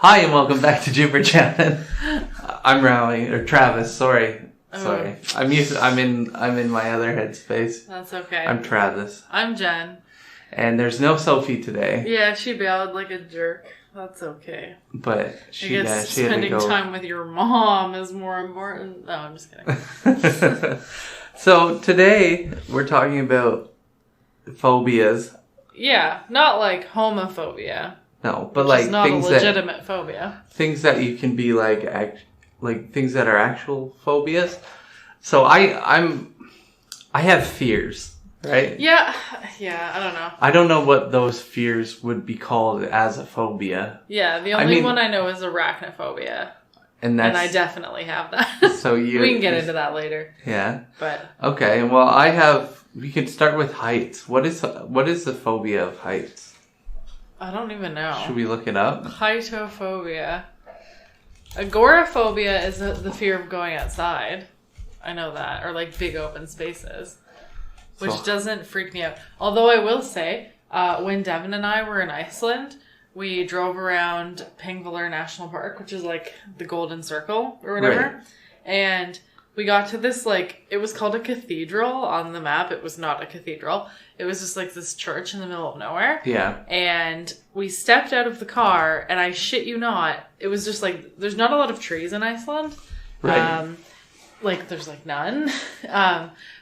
Hi and welcome back to Jupiter Chatting. I'm Rowley or Travis. Sorry. I'm in my other headspace. That's okay. I'm Travis. I'm Jen. And there's no Sophie today. Yeah, she bailed like a jerk. That's okay. But she spending time with your mom is more important. No, I'm just kidding. So today we're talking about phobias. Yeah, not like homophobia. No, but which like is not things a legitimate phobia. Things that you can be like things that are actual phobias. So I have fears, right? Yeah, I don't know. I don't know what those fears would be called as a phobia. Yeah, the only one I know is arachnophobia. And I definitely have that. So we can get into that later. Yeah. But okay, well we can start with heights. What is the phobia of heights? I don't even know. Should we look it up? Heightophophobia. Agoraphobia is the fear of going outside. I know that. Or like big open spaces. Which doesn't freak me out. Although I will say, when Devin and I were in Iceland, we drove around Pingvellir National Park, which is like the Golden Circle or whatever. Right. And we got to this, it was called a cathedral on the map. It was not a cathedral. It was just like this church in the middle of nowhere. Yeah. And we stepped out of the car, and I shit you not, it was just like, there's not a lot of trees in Iceland. Right. There's none.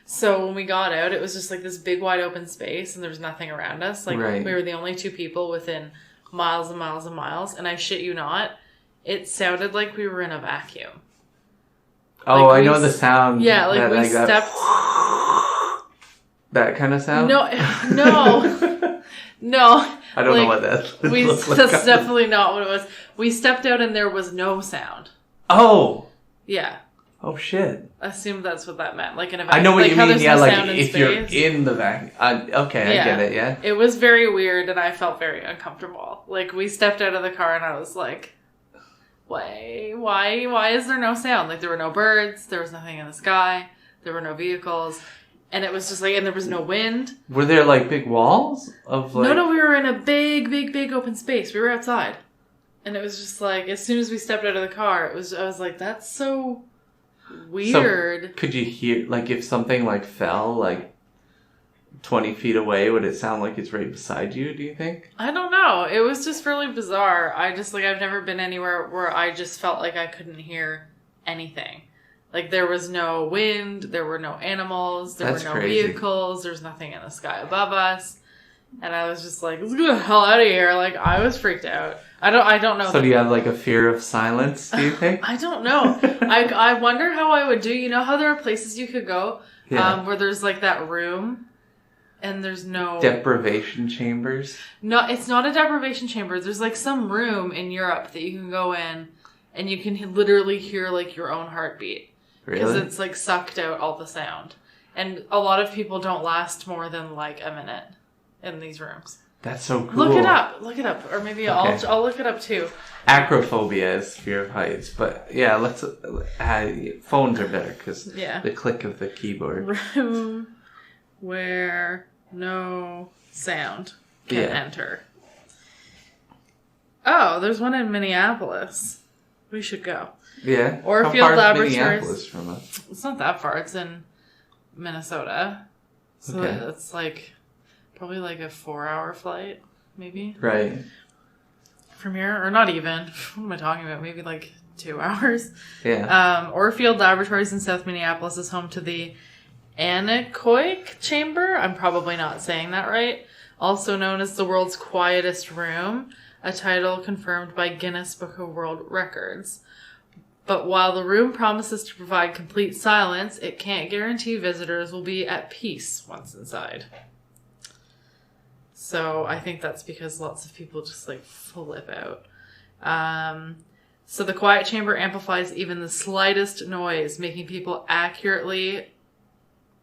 So when we got out, it was just like this big wide open space, and there was nothing around us. We were the only two people within miles and miles and miles. And I shit you not, it sounded like we were in a vacuum. Oh, I know the sound. Yeah, we stepped... That kind of sound? No. No. I don't know what that is. That's definitely not what it was. We stepped out and there was no sound. Oh. Yeah. Oh, shit. I assume that's what that meant. In a vacuum. I know what you mean. Yeah, if you're in the vacuum. Okay, I get it, yeah. It was very weird and I felt very uncomfortable. We stepped out of the car and I was like... Why is there no sound? There were no birds, there was nothing in the sky, there were no vehicles, and it was just and there was no wind. Were there big walls of No, we were in a big open space. We were outside. And it was just as soon as we stepped out of the car, I was like, that's so weird. So could you hear, if something fell 20 feet away, would it sound like it's right beside you, do you think? I don't know. It was just really bizarre. I just, I've never been anywhere where I just felt like I couldn't hear anything. There was no wind, there were no animals, there were no vehicles, there's nothing in the sky above us. And I was just let's get the hell out of here. I was freaked out. I don't know. So do you have a fear of silence, do you think? I don't know. I wonder how I would do. You know how there are places you could go where there's that room? And there's no... Deprivation chambers? No, it's not a deprivation chamber. There's some room in Europe that you can go in and you can literally hear your own heartbeat. Really? Because it's sucked out all the sound. And a lot of people don't last more than a minute in these rooms. That's so cool. Look it up. Or maybe okay. I'll look it up too. Acrophobia is fear of heights. But yeah, let's... phones are better because the click of the keyboard. Room where no sound can enter. Oh, there's one in Minneapolis. We should go. Yeah. Orfield Laboratories. Minneapolis from us? It's not that far. It's in Minnesota. So it's probably a 4-hour flight, maybe. Right. From here. Or not even. What am I talking about? Maybe 2 hours. Yeah. Orfield Laboratories in South Minneapolis is home to the anechoic chamber. I'm probably not saying that right. Also known as the world's quietest room, a title confirmed by Guinness Book of World Records. But while the room promises to provide complete silence, it can't guarantee visitors will be at peace once inside. So I think that's because lots of people just flip out. So the quiet chamber amplifies even the slightest noise, making people accurately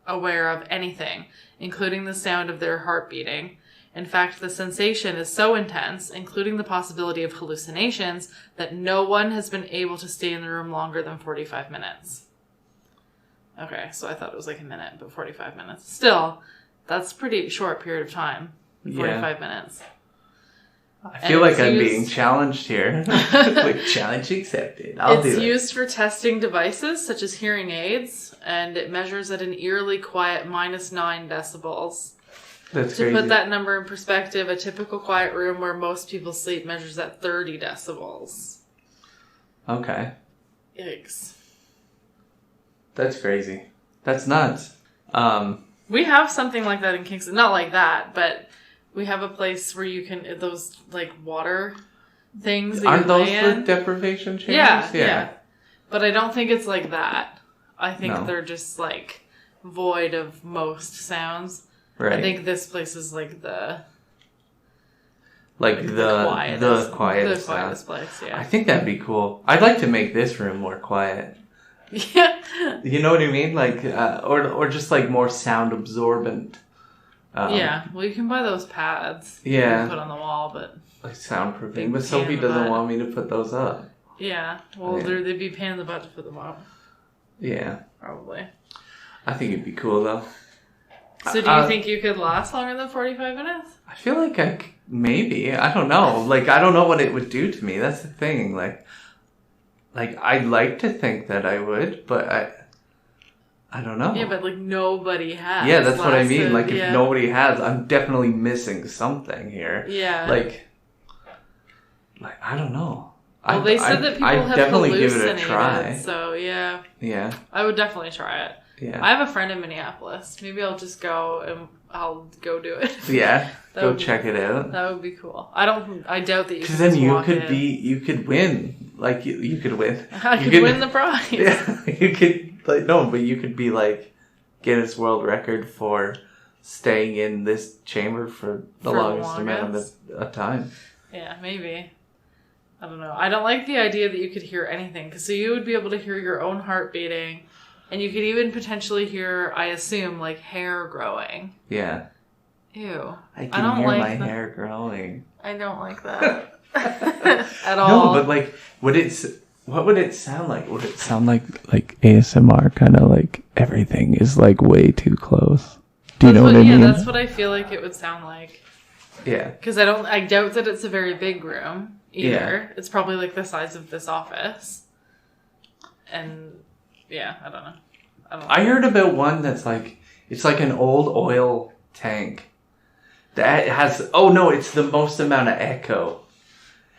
aware of anything, including the sound of their heart beating. In fact, the sensation is so intense, including the possibility of hallucinations, that no one has been able to stay in the room longer than 45 minutes. Okay, so I thought it was a minute, but 45 minutes. Still, that's a pretty short period of time. 45 minutes. I feel like I'm being challenged here. Like, challenge accepted. I'll do it. It's used for testing devices such as hearing aids, and it measures at an eerily quiet -9 decibels. That's To crazy. put that number in perspective, a typical quiet room where most people sleep measures at 30 decibels. Okay. Yikes. That's crazy. That's nuts. We have something like that in Kingston. Not like that, but we have a place where you can, those like water things that aren't you those lay the in. deprivation chambers? Yeah. But I don't think it's like that. I think No. they're just like void of most sounds. Right. I think this place is like the the quietest place, yeah. I think that'd be cool. I'd like to make this room more quiet. Yeah. You know what I mean? Like, or just like more sound absorbent. Yeah. Well, you can buy those pads. Yeah. You can put on the wall, but Like soundproofing. Big But pain Sophie in the doesn't butt. want me to put those up. yeah. Well, Yeah. they'd be a pain in the butt to put them up, Yeah. probably. I think it'd be cool though. So, do you think you could last longer than 45 minutes? I feel like maybe. I don't know. Like, I don't know what it would do to me. That's the thing. Like I'd like to think that I would, but I don't know. Yeah, but like nobody has. Yeah, that's what I mean. Like, yeah. if nobody has, I'm definitely missing something here. Yeah. Like I don't know. Well, they said that people have definitely give it a hallucinated, try. so yeah. Yeah. I would definitely try it. Yeah. I have a friend in Minneapolis. Maybe I'll just go and I'll go do it. Yeah. That Go would be- check it out. That would be cool. I doubt that you Because can then just you walk could in. you could win. Like, you could win. I You could win the prize. Yeah. You could, like, no, but you could be like Guinness World Record for staying in this chamber for the For longest amount longest. of time. Yeah, maybe. I don't know. I don't like the idea that you could hear anything. Because so you would be able to hear your own heart beating. And you could even potentially hear, I assume, like hair growing. Yeah. Ew. I I can don't hear like my the- hair growing. I don't like that. At all. No, but like, what would it sound like? Would it sound like ASMR, kind of like everything is like way too close? Do you know what I mean? Yeah, that's what I feel like it would sound like. Yeah. Because I doubt that it's a very big room either. Yeah. It's probably like the size of this office. And yeah, I don't know. I heard about one that's like, it's like an old oil tank that has, oh no, it's the most amount of echo.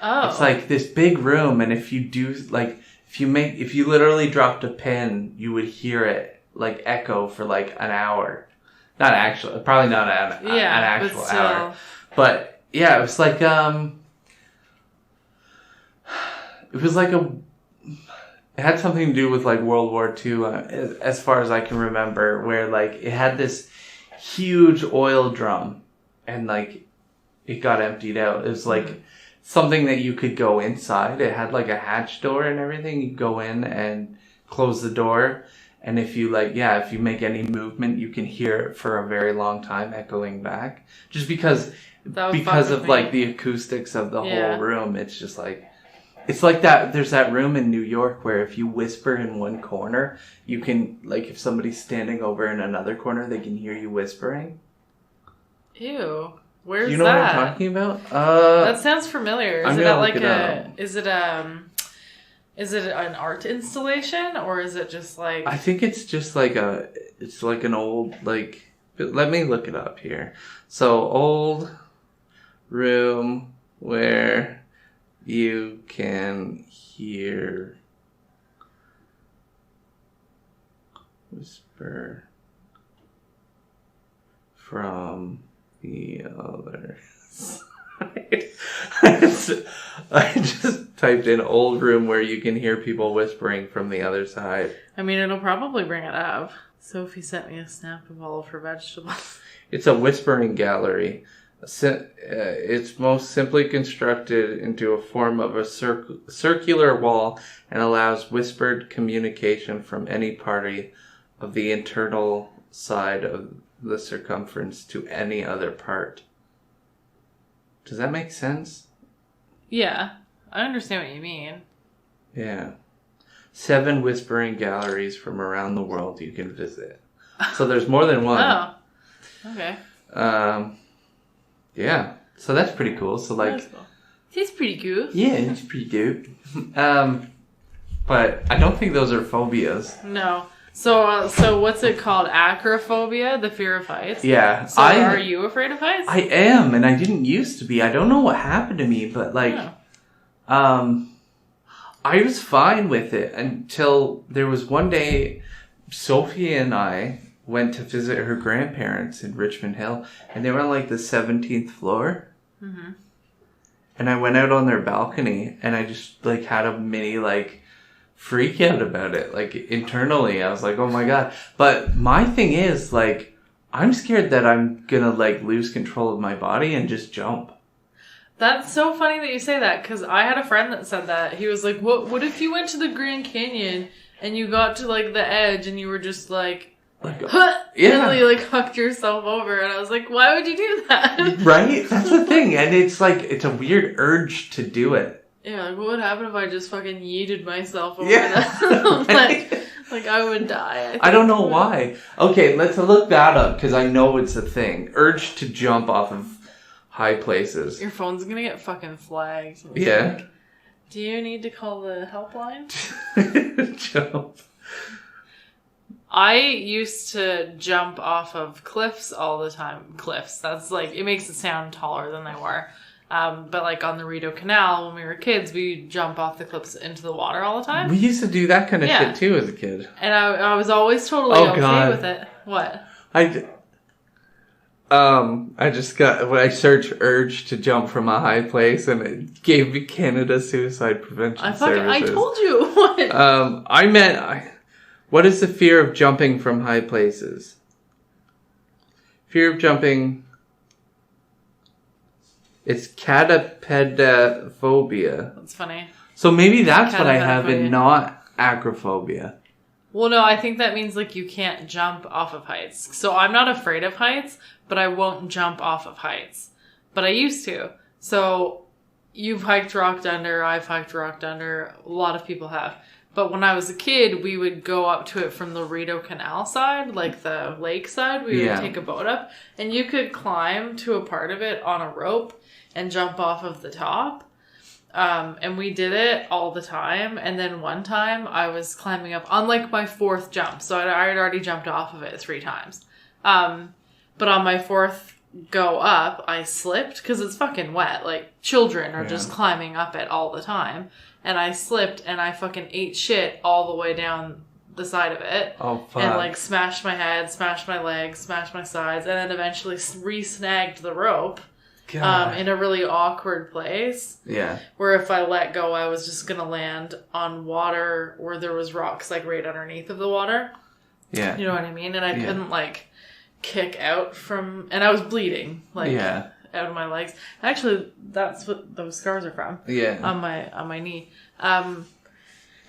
Oh. It's like this big room, and if you do, like, if you literally dropped a pin, you would hear it like echo for like an hour. Not actually, probably not an actual but still. hour. But yeah, it was like it had something to do with like World War II, as far as I can remember, where like it had this huge oil drum, and like it got emptied out. It was like something that you could go inside. It had like a hatch door and everything. You go in and close the door, and if you make any movement, you can hear it for a very long time echoing back. Just because of like the acoustics of the whole room, it's just like. It's like that. There's that room in New York where if you whisper in one corner, you can, like, if somebody's standing over in another corner, they can hear you whispering. Ew. Where's that? You know what I'm talking about? That sounds familiar. I'm gonna look it up. Is it an art installation or is it just like? I think it's just like it's like an old, like, let me look it up here. So, old room where you can hear whisper from the other side. I just typed in old room where you can hear people whispering from the other side. I mean, it'll probably bring it up. Sophie sent me a snap of all of her vegetables. It's a whispering gallery. It's most simply constructed into a form of a circular wall and allows whispered communication from any party of the internal side of the circumference to any other part. Does that make sense? Yeah, I understand what you mean. Yeah. 7 whispering galleries from around the world you can visit. So there's more than one. Oh, okay. Yeah. So that's pretty cool. So like, That's cool. He's pretty good. Yeah, he's pretty good. But I don't think those are phobias. No. So what's it called? Acrophobia, the fear of heights. Yeah. So are you afraid of heights? I am, and I didn't used to be. I don't know what happened to me, but like, I was fine with it until there was one day, Sophie and I went to visit her grandparents in Richmond Hill, and they were on like the 17th floor. Mm-hmm. And I went out on their balcony, and I just like had a mini like freak out about it. Like internally, I was like, "Oh my god!" But my thing is like, I'm scared that I'm gonna like lose control of my body and just jump. That's so funny that you say that, because I had a friend that said that. He was like, "What if you went to the Grand Canyon and you got to like the edge and you were just like." Yeah. And you like hucked yourself over, and I was like, why would you do that? Right? That's the thing. And it's like, it's a weird urge to do it. Yeah, like what would happen if I just fucking yeeted myself over Yeah. that? like I would die. I don't know why. Okay, let's look that up, because I know it's a thing. Urge to jump off of high places. Your phone's gonna get fucking flagged. Yeah. Like, do you need to call the helpline? Jump. I used to jump off of cliffs all the time. Cliffs. That's like, it makes it sound taller than they were. But like on the Rideau Canal, when we were kids, we jump off the cliffs into the water all the time. We used to do that kind of shit too as a kid. And I was always totally okay with it. What? I just got, when I searched urge to jump from a high place, and it gave me Canada Suicide Prevention Services. I told you. What? What is the fear of jumping from high places? Fear of jumping. It's catapedophobia. That's funny. So maybe that's what I have and not acrophobia. Well, no, I think that means like you can't jump off of heights. So I'm not afraid of heights, but I won't jump off of heights. But I used to. So you've hiked Rock Dunder, I've hiked Rock Dunder, a lot of people have. But when I was a kid, we would go up to it from the Rideau Canal side, like the lake side. We would take a boat up, and you could climb to a part of it on a rope and jump off of the top. And we did it all the time. And then one time I was climbing up on like my fourth jump. So I had already jumped off of it 3 times. But on my fourth go up, I slipped because it's fucking wet. Like children are just climbing up it all the time. And I slipped and I fucking ate shit all the way down the side of it. Oh, fuck. And like smashed my head, smashed my legs, smashed my sides, and then eventually re-snagged the rope. In a really awkward place. Yeah. Where if I let go, I was just going to land on water where there was rocks like right underneath of the water. Yeah. You know what I mean? And I couldn't like kick out from, and I was bleeding like out of my legs. Actually, that's what those scars are from. Yeah. On my knee.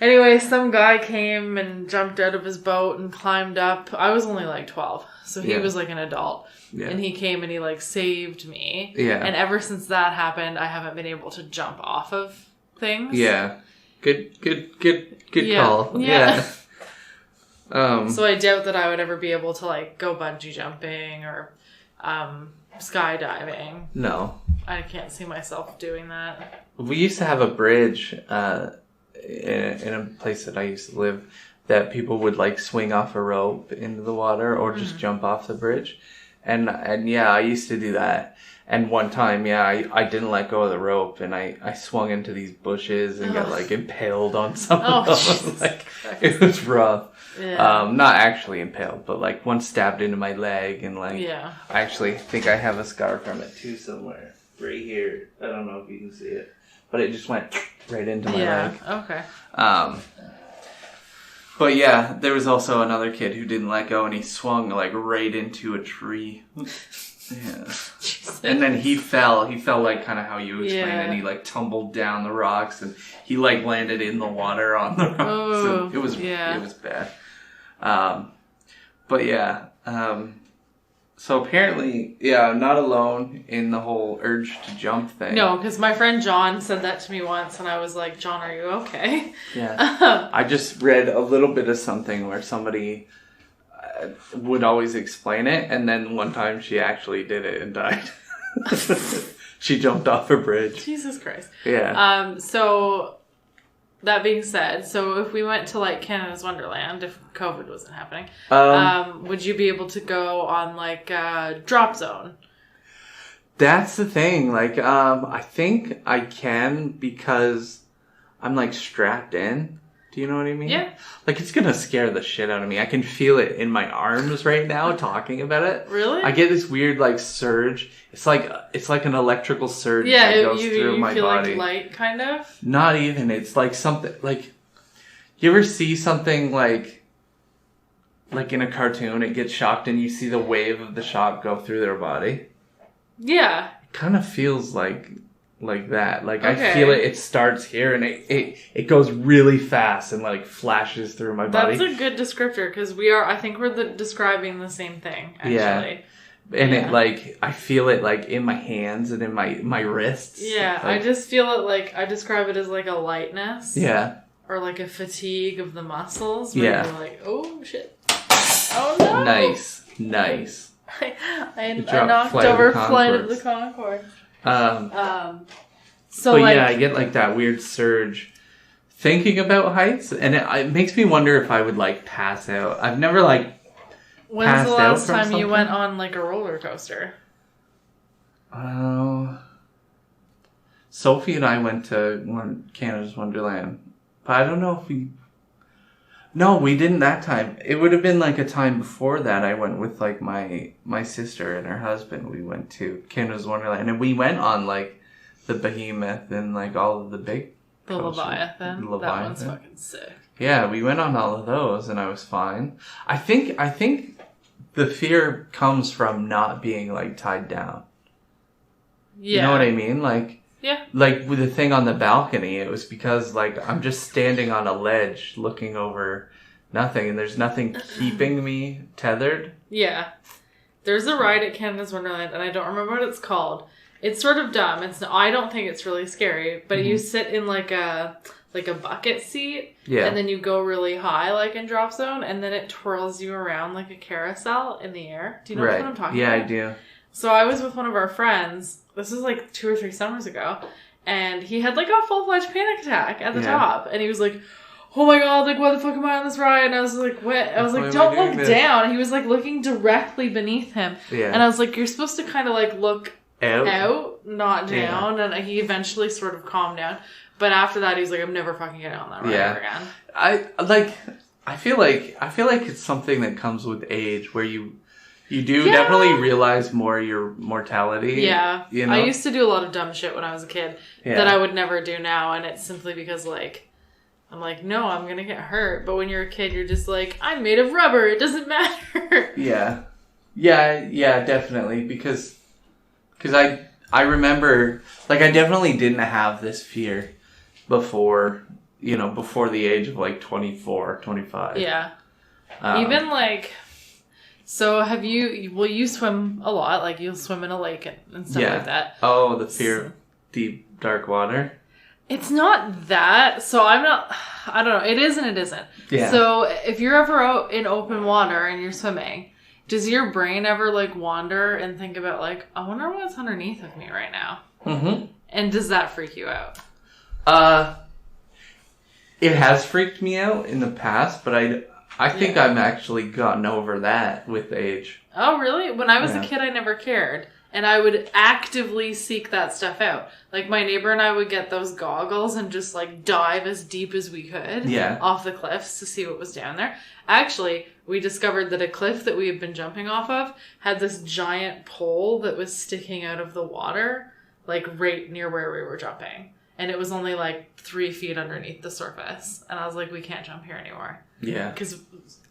Anyway, some guy came and jumped out of his boat and climbed up. I was only like 12, so he was like an adult. Yeah. And he came and he like saved me. Yeah. And ever since that happened, I haven't been able to jump off of things. Yeah. Good call. Yeah. So I doubt that I would ever be able to like go bungee jumping or skydiving. No. I can't see myself doing that. We used to have a bridge in a place that I used to live that people would like swing off a rope into the water or just jump off the bridge. And yeah, I used to do that. And one time, I didn't let go of the rope and I swung into these bushes and got like impaled on some of them. Like, it was rough. Yeah. Not actually impaled, but like one stabbed into my leg and like, I actually think I have a scar from it too somewhere. Right here. I don't know if you can see it, but it just went right into my leg. Okay. But yeah, there was also another kid who didn't let go and he swung like right into a tree. Yeah. And then he fell like kind of how you explained it. And he like tumbled down the rocks and he like landed in the water on the rocks. Oh, it was bad. But yeah, so apparently, I'm not alone in the whole urge to jump thing. No, because my friend John said that to me once, and I was like, John, are you okay? Yeah. I just read a little bit of something where somebody would always explain it, and then one time she actually did it and died. She jumped off a bridge. Jesus Christ. Yeah. So that being said, so if we went to like Canada's Wonderland, if COVID wasn't happening, would you be able to go on like Drop Zone? That's the thing. Like, I think I can because I'm like strapped in. Do you know what I mean? Yeah. Like, it's gonna scare the shit out of me. I can feel it in my arms right now talking about it. Really? I get this weird like surge. It's like an electrical surge that goes through my body. You feel like light, kind of? Not even. It's like something like, you ever see something like in a cartoon, it gets shocked and you see the wave of the shock go through their body? Yeah. It kind of feels like that. Like, okay. I feel it starts here and it goes really fast and like flashes through my body. That's a good descriptor because I think we're describing the same thing, actually. Yeah. And it like, I feel it like in my hands and in my wrists. Yeah, like, I just feel it like, I describe it as like a lightness. Yeah. Or like a fatigue of the muscles. Where you're like, oh shit. Oh no. Nice. I knocked over Flight of the Conchords. So but like, yeah, I get like that weird surge thinking about heights, and it makes me wonder if I would like pass out. I've never like when's passed the out last from time something. you went on like a roller coaster? Sophie and I went to Canada's Wonderland, but I don't know if we. No, we didn't that time. It would have been like a time before that. I went with like my sister and her husband. We went to Canada's Wonderland, and we went on like the Behemoth and like all of the big. The Leviathan. That one's fucking sick. Yeah, we went on all of those, and I was fine. I think the fear comes from not being like tied down. Yeah. You know what I mean? Like. Yeah. Like, with the thing on the balcony, it was because, like, I'm just standing on a ledge looking over nothing, and there's nothing keeping me tethered. Yeah. There's a ride at Canada's Wonderland, and I don't remember what it's called. It's sort of dumb. I don't think it's really scary, but you sit in, like a bucket seat, and then you go really high, like in Drop Zone, and then it twirls you around like a carousel in the air. Do you know what I'm talking about? Yeah, I do. So I was with one of our friends. This was like 2 or 3 summers ago. And he had like a full-fledged panic attack at the top. And he was like, oh my god, like, why the fuck am I on this ride? And I was like, what? I was like, don't look down. And he was like looking directly beneath him. Yeah. And I was like, you're supposed to kind of like look out, not down. Yeah. And he eventually sort of calmed down. But after that, he was like, I'm never fucking getting on that ride ever again. I feel like it's something that comes with age where you do definitely realize more your mortality. Yeah. You know? I used to do a lot of dumb shit when I was a kid that I would never do now. And it's simply because, like, I'm like, no, I'm going to get hurt. But when you're a kid, you're just like, I'm made of rubber. It doesn't matter. Yeah. Yeah, definitely. Because I remember, like, I definitely didn't have this fear before the age of, like, 24, 25. Yeah. Even, like... So you swim a lot, like you'll swim in a lake and stuff like that. Oh, the fear of deep, dark water? It's not that. So I don't know. It is and it isn't. Yeah. So if you're ever out in open water and you're swimming, does your brain ever like wander and think about like, I wonder what's underneath of me right now? Mm-hmm. And does that freak you out? It has freaked me out in the past, but I think I'm actually gotten over that with age. Oh, really? When I was a kid, I never cared. And I would actively seek that stuff out. Like, my neighbor and I would get those goggles and just, like, dive as deep as we could off the cliffs to see what was down there. Actually, we discovered that a cliff that we had been jumping off of had this giant pole that was sticking out of the water, like, right near where we were jumping. And it was only, like, 3 feet underneath the surface. And I was like, we can't jump here anymore. Yeah. Because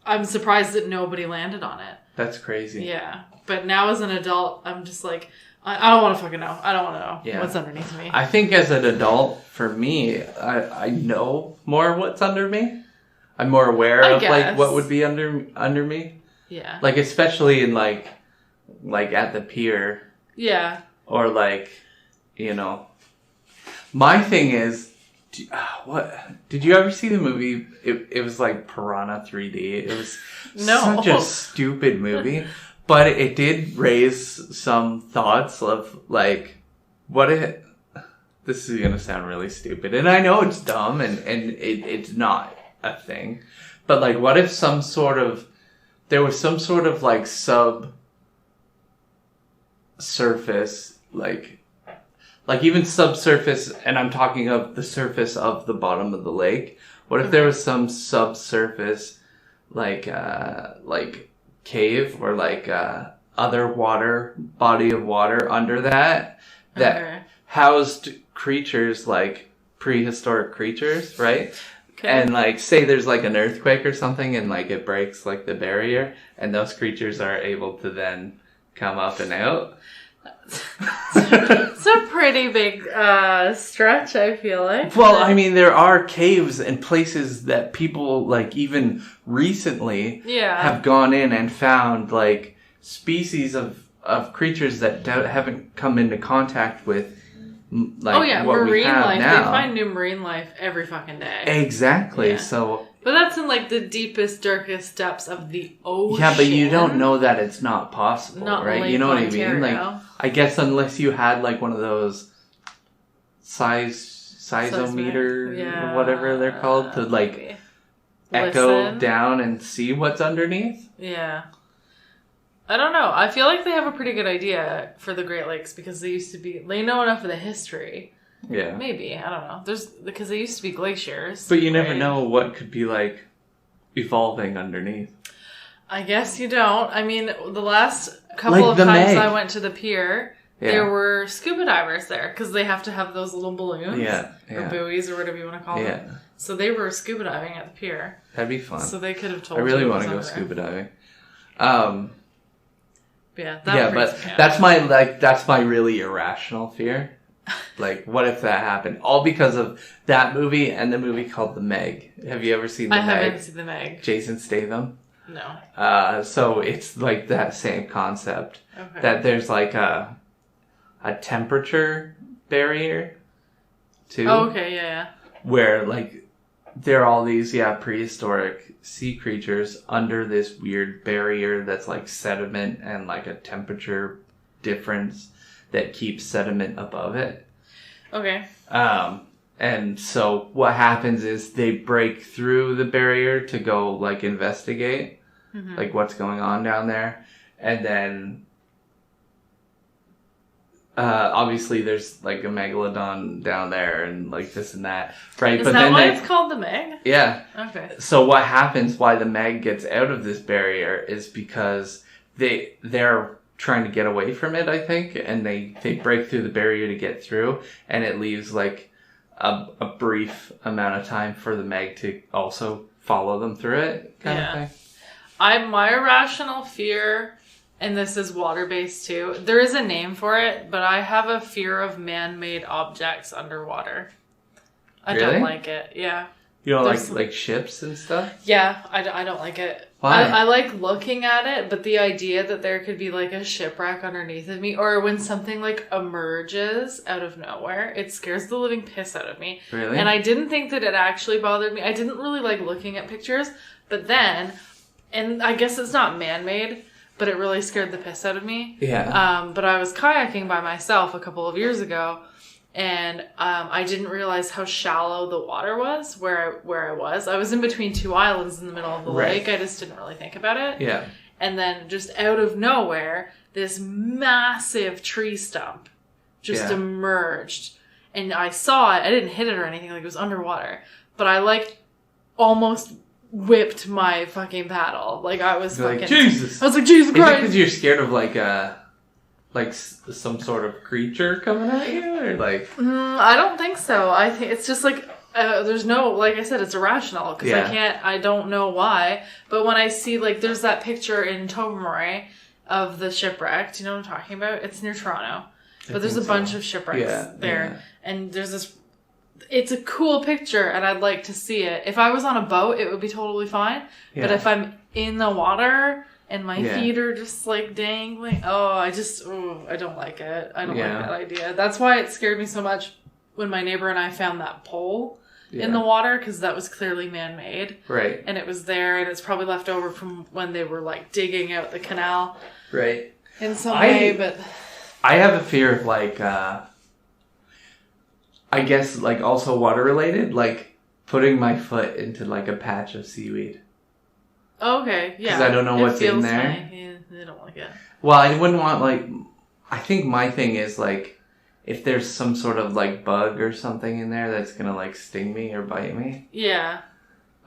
I'm surprised that nobody landed on it. That's crazy. Yeah. But now as an adult, I'm just like, I don't want to fucking know. I don't want to know what's underneath me. I think as an adult, for me, I know more what's under me. I'm more aware of like what would be under me. Yeah. Like especially in like at the pier. Yeah. Or like, you know. My thing is, what did you ever see the movie? It was like Piranha 3D. It was such a stupid movie, but it did raise some thoughts of like what if... This is going to sound really stupid. And I know it's dumb and it's not a thing. But, like, what if there was some sort of, like, subsurface, like even subsurface, and I'm talking of the surface of the bottom of the lake. What if there was some subsurface, like cave or, like, other body of water under that housed creatures, like prehistoric creatures, right? Okay. And, like, say there's, like, an earthquake or something and, like, it breaks, like, the barrier and those creatures are able to then come up and out. It's a pretty big stretch, I feel like. Well, I mean, there are caves and places that people, like, even recently have gone in and found, like, species of creatures that haven't come into contact with, like, what we have marine life. now. They find new marine life every fucking day. Exactly. Yeah. So, but that's in, like, the deepest, darkest depths of the ocean. Yeah, but you don't know that it's not possible, not right? Lake You know what Ontario. I mean? Like, I guess unless you had, like, one of those seismometer, or whatever they're called, to, like, maybe echo down and see what's underneath. Yeah. I don't know. I feel like they have a pretty good idea for the Great Lakes because they know enough of the history. Yeah. Maybe. I don't know. Because they used to be glaciers. But you never know what could be, like, evolving underneath. I guess you don't. I mean, the last couple of times I went to the pier, there were scuba divers there because they have to have those little balloons or buoys or whatever you want to call them. So they were scuba diving at the pier. That'd be fun. So they could have told I really want to go scuba diving. But that's my really irrational fear. Like, what if that happened? All because of that movie and the movie called The Meg. Have you ever seen The Meg? I haven't seen The Meg. Jason Statham? No. So it's like that same concept. Okay. That there's, like, a temperature barrier, too. Oh, okay, yeah. Where, like, there are all these, prehistoric sea creatures under this weird barrier that's, like, sediment and, like, a temperature difference that keeps sediment above it. Okay. And so what happens is they break through the barrier to go, like, investigate, like, what's going on down there. And then, obviously there's, like, a megalodon down there and, like, this and that, right? Is that why it's called the Meg? Yeah. Okay. So what happens, why the Meg gets out of this barrier is because they're trying to get away from it, I think, and they break through the barrier to get through, and it leaves, like, a brief amount of time for the Meg to also follow them through it, kind of thing. My irrational fear, and this is water-based too, there is a name for it, but I have a fear of man-made objects underwater. I don't like it, yeah. You don't like ships and stuff? Yeah, I don't like it. Why? I like looking at it, but the idea that there could be, like, a shipwreck underneath of me, or when something, like, emerges out of nowhere, it scares the living piss out of me. Really? And I didn't think that it actually bothered me. I didn't really like looking at pictures, but then, and I guess it's not man-made, but it really scared the piss out of me. Yeah. But I was kayaking by myself a couple of years ago, and I didn't realize how shallow the water was where I was. I was in between two islands in the middle of the lake. I just didn't really think about it. Yeah. And then just out of nowhere, this massive tree stump just emerged. And I saw it. I didn't hit it or anything. Like, it was underwater. But I, like, almost whipped my fucking paddle. Like, I was You're fucking... like, Jesus! I was like, Jesus Christ! Is it because you're scared of, like some sort of creature coming at you, or like? I don't think so. I think it's just like there's no, like I said, it's irrational because I don't know why. But when I see, like, there's that picture in Tobermory of the shipwreck. Do you know what I'm talking about? It's near Toronto, but there's a bunch of shipwrecks there, and there's this. It's a cool picture, and I'd like to see it. If I was on a boat, it would be totally fine. Yeah. But if I'm in the water and my feet are just, like, dangling, I don't like it. I don't like that idea. That's why it scared me so much when my neighbor and I found that pole in the water, because that was clearly man-made. Right. And it was there, and it's probably left over from when they were, like, digging out the canal. Right. In some way, but... I have a fear of, like, I guess, like, also water related, like, putting my foot into, like, a patch of seaweed. Okay, yeah. Because I don't know what's in there. Funny. Yeah, I don't like it. Well, I wouldn't want, like, I think my thing is, like, if there's some sort of, like, bug or something in there that's gonna, like, sting me or bite me. Yeah.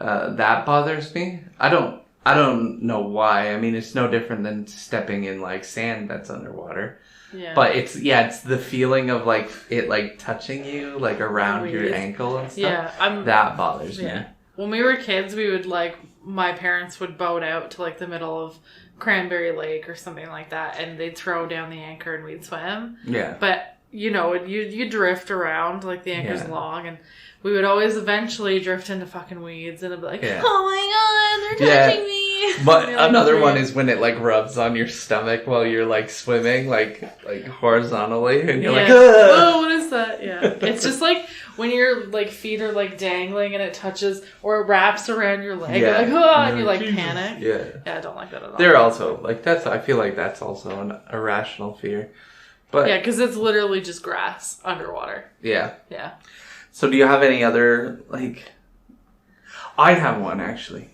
That bothers me. I don't know why. I mean, it's no different than stepping in, like, sand that's underwater. Yeah. But it's the feeling of, like, it, like, touching you, like, around your ankle and stuff. Yeah. That bothers me. When we were kids, we would, like, my parents would boat out to, like, the middle of Cranberry Lake or something like that, and they'd throw down the anchor and we'd swim. Yeah. But, you know, you drift around, like, the anchor's long, and we would always eventually drift into fucking weeds, and it'd be like, oh my god, they're touching me! But another one is when it, like, rubs on your stomach while you're, like, swimming, like horizontally, and you're like, oh, what is that? Yeah. It's just like when your, like, feet are, like, dangling and it touches, or it wraps around your leg, you're like, and you, like, panic. Yeah, I don't like that at all. They're also, like, I feel like that's also an irrational fear. But yeah, because it's literally just grass underwater. Yeah. Yeah. So do you have any other, like... I have one, actually.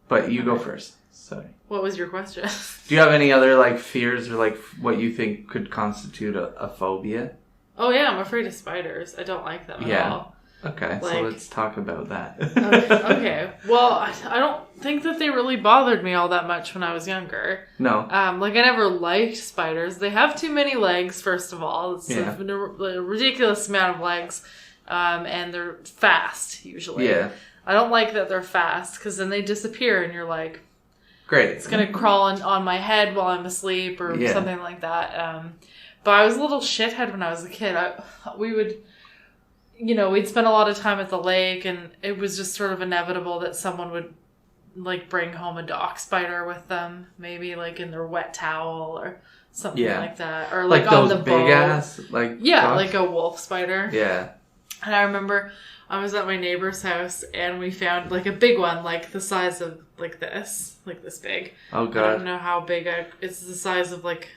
But you go first. Sorry. What was your question? Do you have any other, like, fears or, like, what you think could constitute a phobia? Oh, yeah, I'm afraid of spiders. I don't like them at all. Okay, like, so let's talk about that. Okay. Well, I don't think that they really bothered me all that much when I was younger. No. Like, I never liked spiders. They have too many legs, first of all. It's a ridiculous amount of legs. And they're fast, usually. Yeah. I don't like that they're fast, because then they disappear, and you're like... Great. It's going to crawl on my head while I'm asleep, or something like that. But I was a little shithead when I was a kid. We would... You know, we'd spend a lot of time at the lake, and it was just sort of inevitable that someone would, like, bring home a dock spider with them, maybe, like, in their wet towel or something like that. Or, like on the boat. Big ass, like... Yeah, dogs? Like a wolf spider. Yeah. And I remember I was at my neighbor's house, and we found, like, a big one, like, the size of, like, this big. Oh, God. I don't know how big. It's the size of, like...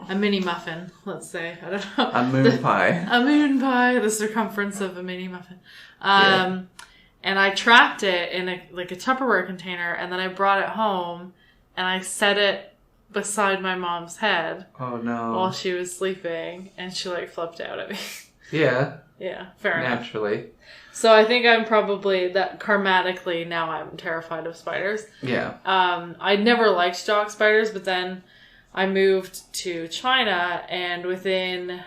a mini muffin, let's say. I don't know. A moon pie. A moon pie, the circumference of a mini muffin. And I trapped it in a Tupperware container, and then I brought it home, and I set it beside my mom's head. Oh, no. While she was sleeping, and she, like, flipped out at me. Yeah. Yeah, fair enough. Naturally. So I think I'm probably, that karmatically, now I'm terrified of spiders. Yeah. I never liked dog spiders, but then... I moved to China, and within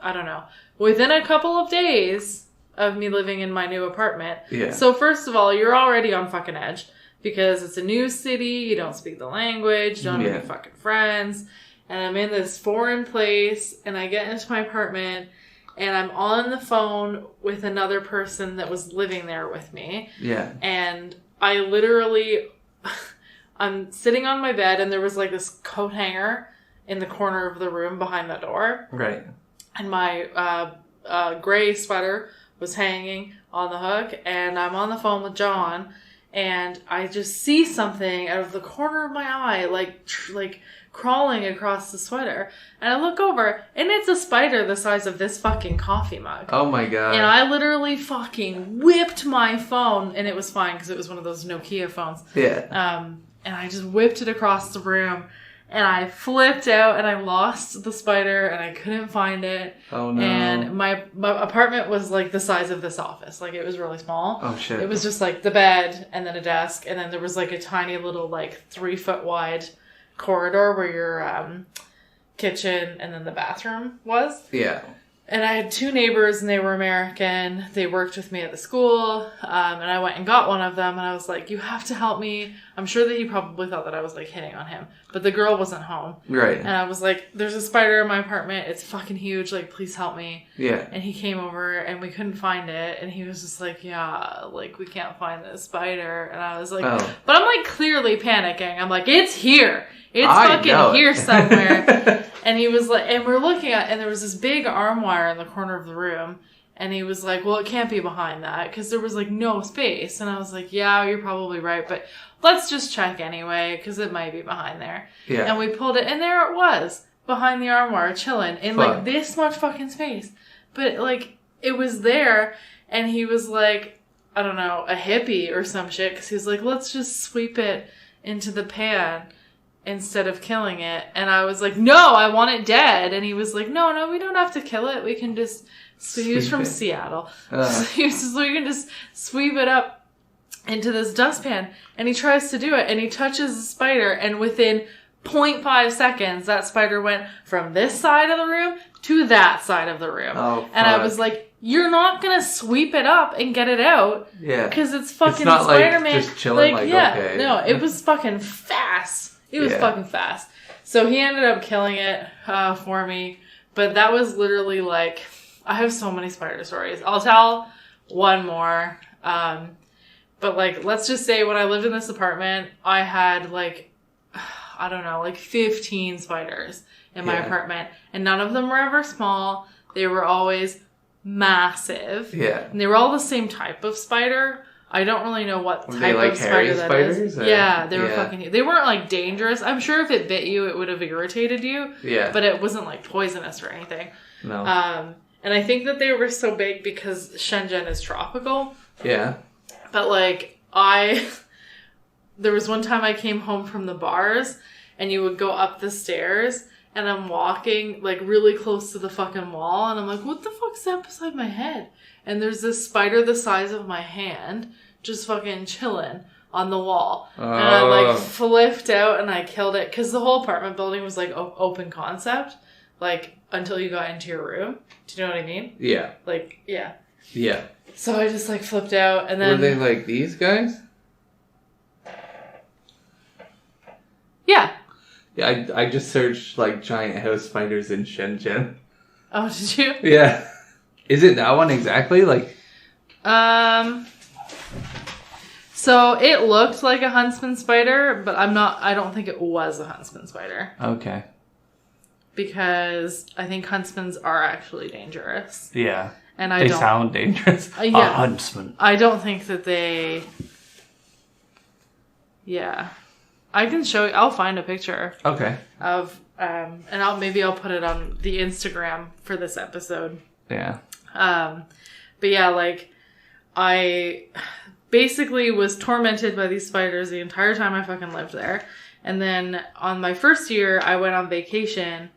a couple of days of me living in my new apartment. Yeah. So first of all, you're already on fucking edge because it's a new city, you don't speak the language, you don't have any fucking friends, and I'm in this foreign place, and I get into my apartment, and I'm on the phone with another person that was living there with me. Yeah. And I literally... I'm sitting on my bed, and there was, like, this coat hanger in the corner of the room behind the door. Right. And my gray sweater was hanging on the hook, and I'm on the phone with John, and I just see something out of the corner of my eye, like crawling across the sweater. And I look over, and it's a spider the size of this fucking coffee mug. Oh, my God. And I literally fucking whipped my phone, and it was fine, because it was one of those Nokia phones. Yeah. And I just whipped it across the room, and I flipped out, and I lost the spider, and I couldn't find it. Oh, no. And my apartment was, like, the size of this office. Like, it was really small. Oh, shit. It was just, like, the bed, and then a desk, and then there was, like, a tiny little, like, 3-foot wide corridor where your kitchen and then the bathroom was. Yeah. And I had 2 neighbors, and they were American. They worked with me at the school, and I went and got one of them, and I was like, you have to help me. I'm sure that he probably thought that I was, like, hitting on him, but the girl wasn't home. Right. And I was like, there's a spider in my apartment. It's fucking huge. Like, please help me. Yeah. And he came over, and we couldn't find it, and he was just like, yeah, like, we can't find this spider. And I was like, but I'm, like, clearly panicking. I'm like, it's here. It's fucking here somewhere. And he was like, and we're looking at, and there was this big armoire in the corner of the room. And he was like, well, it can't be behind that because there was like no space. And I was like, yeah, you're probably right. But let's just check anyway because it might be behind there. Yeah. And we pulled it, and there it was behind the armoire chilling in like this much fucking space. But like it was there, and he was like, I don't know, a hippie or some shit, because he was like, let's just sweep it into the pan instead of killing it. And I was like, no, I want it dead. And he was like, no, we don't have to kill it. We can just... So he was from Seattle. So he was just, we can just sweep it up into this dustpan. And he tries to do it. And he touches the spider. And within 0.5 seconds, that spider went from this side of the room to that side of the room. Oh, fuck. And I was like, you're not going to sweep it up and get it out. Yeah. Because it's fucking it's not Spider-Man. Like just chilling, okay. No, it was fucking fast. It was fucking fast. So he ended up killing it for me. But that was literally like... I have so many spider stories. I'll tell one more. But like, let's just say when I lived in this apartment, I had like, I don't know, like 15 spiders in my apartment. And none of them were ever small. They were always massive. Yeah. And they were all the same type of spider. I don't really know what type of spider that is. Yeah, they were fucking... They weren't like dangerous. I'm sure if it bit you, it would have irritated you. Yeah. But it wasn't like poisonous or anything. No. And I think that they were so big because Shenzhen is tropical. Yeah. But like, there was one time I came home from the bars and you would go up the stairs and I'm walking like really close to the fucking wall and I'm like, what the fuck's that beside my head? And there's this spider the size of my hand just fucking chilling on the wall. And I like flipped out and I killed it because the whole apartment building was like open concept. Like, until you got into your room. Do you know what I mean? Yeah. Like, yeah. Yeah. So I just, like, flipped out, and then... Were they like these guys? Yeah. Yeah, I just searched, like, giant house spiders in Shenzhen. Oh, did you? Yeah. Is it that one exactly? Like... So, it looked like a huntsman spider, but I don't think it was a huntsman spider. Okay. Because I think huntsmans are actually dangerous. Yeah. And they sound dangerous. Yeah. A huntsman. I don't think that they... Yeah. I can show you... I'll find a picture. Okay. Of... and maybe I'll put it on the Instagram for this episode. Yeah. But yeah, like... I basically was tormented by these spiders the entire time I fucking lived there. And then on my first year, I went on vacation...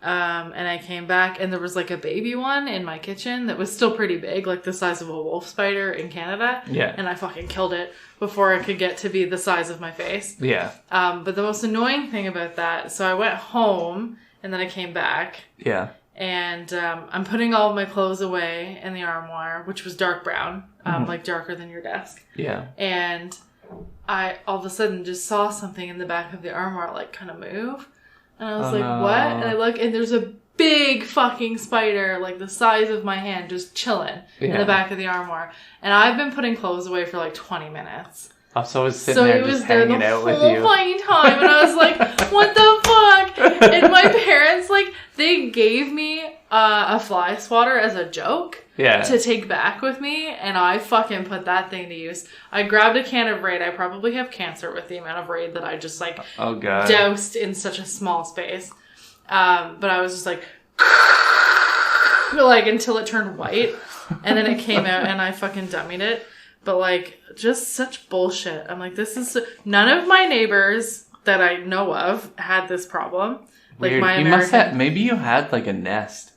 and I came back and there was like a baby one in my kitchen that was still pretty big, like the size of a wolf spider in Canada. Yeah. And I fucking killed it before it could get to be the size of my face. Yeah. But the most annoying thing about that, so I went home and then I came back. Yeah. And I'm putting all of my clothes away in the armoire, which was dark brown, like darker than your desk. Yeah. And I all of a sudden just saw something in the back of the armoire like kind of move. And I was like, what? And I look, and there's a big fucking spider, like the size of my hand, just chilling in the back of the armoire. And I've been putting clothes away for like 20 minutes. Oh, so I was sitting there just hanging out with you. So it was there the whole fucking time. And I was like, what the fuck? And my parents, like, they gave me a fly swatter as a joke. Yeah. To take back with me, and I fucking put that thing to use. I grabbed a can of Raid. I probably have cancer with the amount of Raid that I just, like, doused in such a small space. But I was just like, until it turned white, and then it came out, and I fucking dummied it. But, like, just such bullshit. I'm like, none of my neighbors that I know of had this problem. Like, weird. You must have, maybe you had, like, a nest.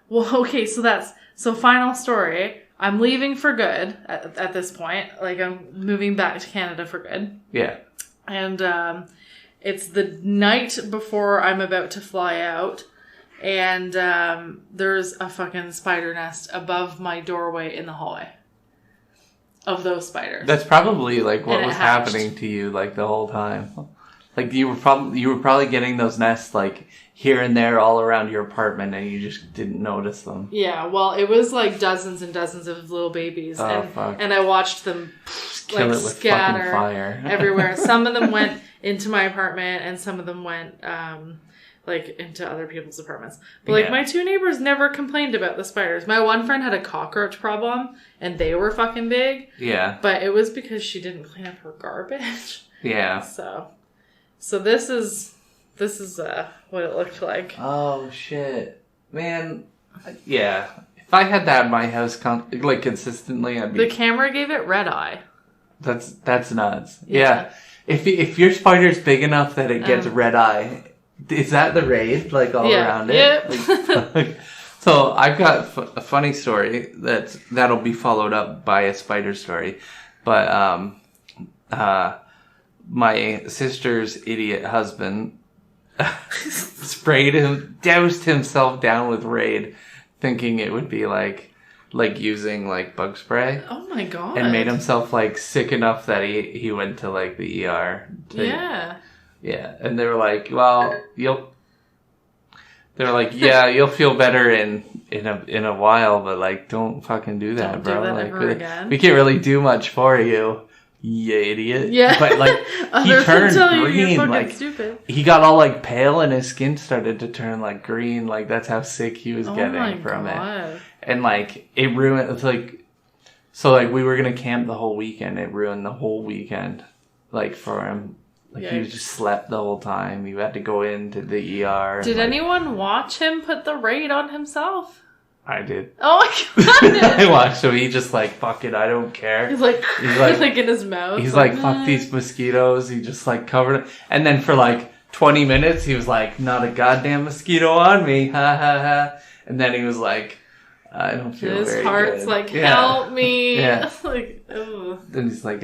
Well, okay, so final story. I'm leaving for good at this point. Like, I'm moving back to Canada for good. Yeah. And it's the night before I'm about to fly out. And there's a fucking spider nest above my doorway in the hallway. Of those spiders. That's probably, like, what was happening to you, like, the whole time. Like, you were probably getting those nests, like, here and there all around your apartment, and you just didn't notice them. Yeah, well, it was, like, dozens and dozens of little babies. And I watched them, like, scatter everywhere. Some of them went into my apartment, and some of them went, like, into other people's apartments. But, like, my two neighbors never complained about the spiders. My one friend had a cockroach problem, and they were fucking big. Yeah. But it was because she didn't clean up her garbage. Yeah. So this is what it looked like. Oh, shit. Man, yeah. I had that in my house consistently, I'd be... The camera gave it red eye. That's nuts. Yeah. If your spider's big enough that it gets red eye, is that the raid all around it? Yep. So I've got a funny story that'll be followed up by a spider story, but my sister's idiot husband doused himself down with Raid, thinking it would be like using bug spray. Oh my god! And made himself sick enough that he went to the ER. Yeah. Yeah, and they were like, "Well, you'll feel better in a while, but don't fucking do that, bro. Do that ever again. We can't really do much for you, you idiot." Yeah. But he turned green. Stupid. He got all pale, and his skin started to turn green. That's how sick he was getting from it. And it ruined. It's so we were gonna camp the whole weekend. It ruined the whole weekend, for him. He just slept the whole time. You had to go into the ER. Did anyone watch him put the Raid on himself? I did. Oh my god! I watched him. He just fuck it, I don't care. He's in his mouth. He's fuck these mosquitoes. He just covered it. And then for 20 minutes, he was not a goddamn mosquito on me. Ha ha ha. And then he was I don't feel his very heart's good. Help me. Yeah. Ugh. Then he's I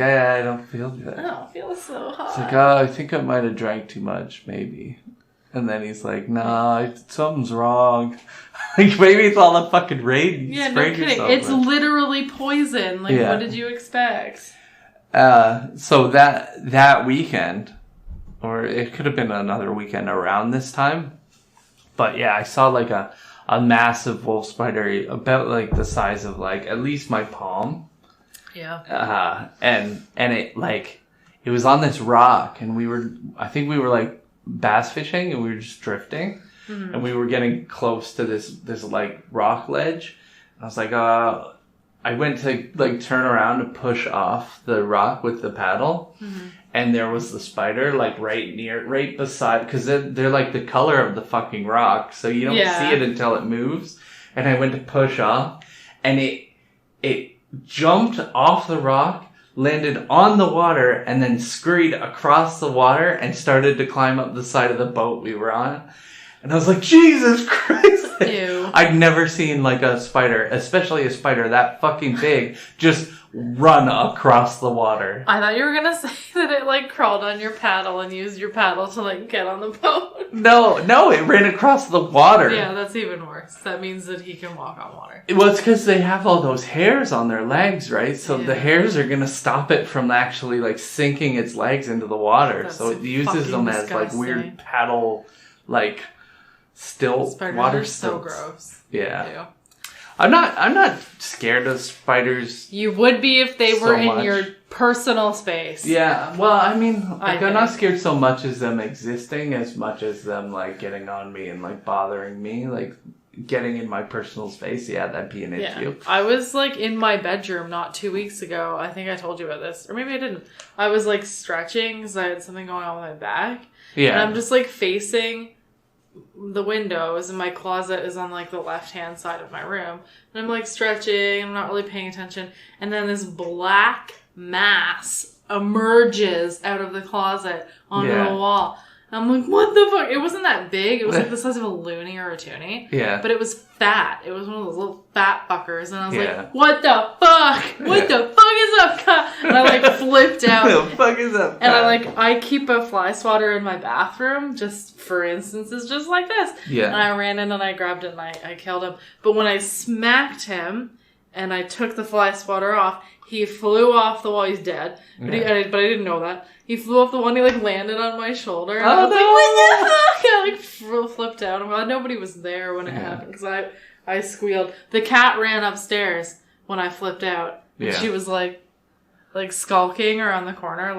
don't feel good. I don't feel so hot. It's I think I might have drank too much, maybe. And then he's nah, something's wrong. Maybe it's all the fucking Raid. Yeah, no kidding. It's literally poison. What did you expect? So that weekend, or it could have been another weekend around this time. But yeah, I saw a massive wolf spider about the size of at least my palm. Yeah. And it it was on this rock, and I think we were bass fishing, and we were just drifting, and we were getting close to this rock ledge. And I was I went to turn around to push off the rock with the paddle. And there was the spider, right beside, because they're the color of the fucking rock, so you don't see it until it moves. And I went to push off, and it jumped off the rock, landed on the water, and then scurried across the water and started to climb up the side of the boat we were on. And I was Jesus Christ! Ew. I'd never seen a spider, especially a spider that fucking big, just run across the water. I thought you were gonna say that it crawled on your paddle and used your paddle to get on the boat. No, it ran across the water. Yeah, that's even worse. That means that he can walk on water. Well, it's because they have all those hairs on their legs, right? So the hairs are gonna stop it from actually sinking its legs into the water. That's so it uses them disgusting. as weird paddle still Spiders water are so stilts. gross. Yeah. Ew. I'm not scared of spiders. You would be if they were in much. your personal space. Yeah, well, I mean, I'm not think. scared so much as them existing, as much as them getting on me and bothering me, getting in my personal space. Yeah, that'd be an issue. I was in my bedroom not 2 weeks ago. I think I told you about this, or maybe I didn't. I was stretching because I had something going on with my back. Yeah, and I'm just facing the windows, and my closet is on the left hand side of my room, and I'm stretching, I'm not really paying attention, and then this black mass emerges out of the closet onto the wall. And I'm what the fuck? It wasn't that big. It was the size of a loony or a toonie. Yeah. But it was fat. It was one of those little fat fuckers. And I was what the fuck? What the fuck is up, cut? And I flipped out. What the fuck is up, and I keep a fly swatter in my bathroom just for instances just like this. Yeah. And I ran in and I grabbed it and I killed him. But when I smacked him and I took the fly swatter off, he flew off the wall. He's dead. But, but I didn't know that. He flew off the wall and he landed on my shoulder. And I was what the fuck? I flipped out. I'm nobody was there when it happened because I squealed. The cat ran upstairs when I flipped out. And she was skulking around the corner.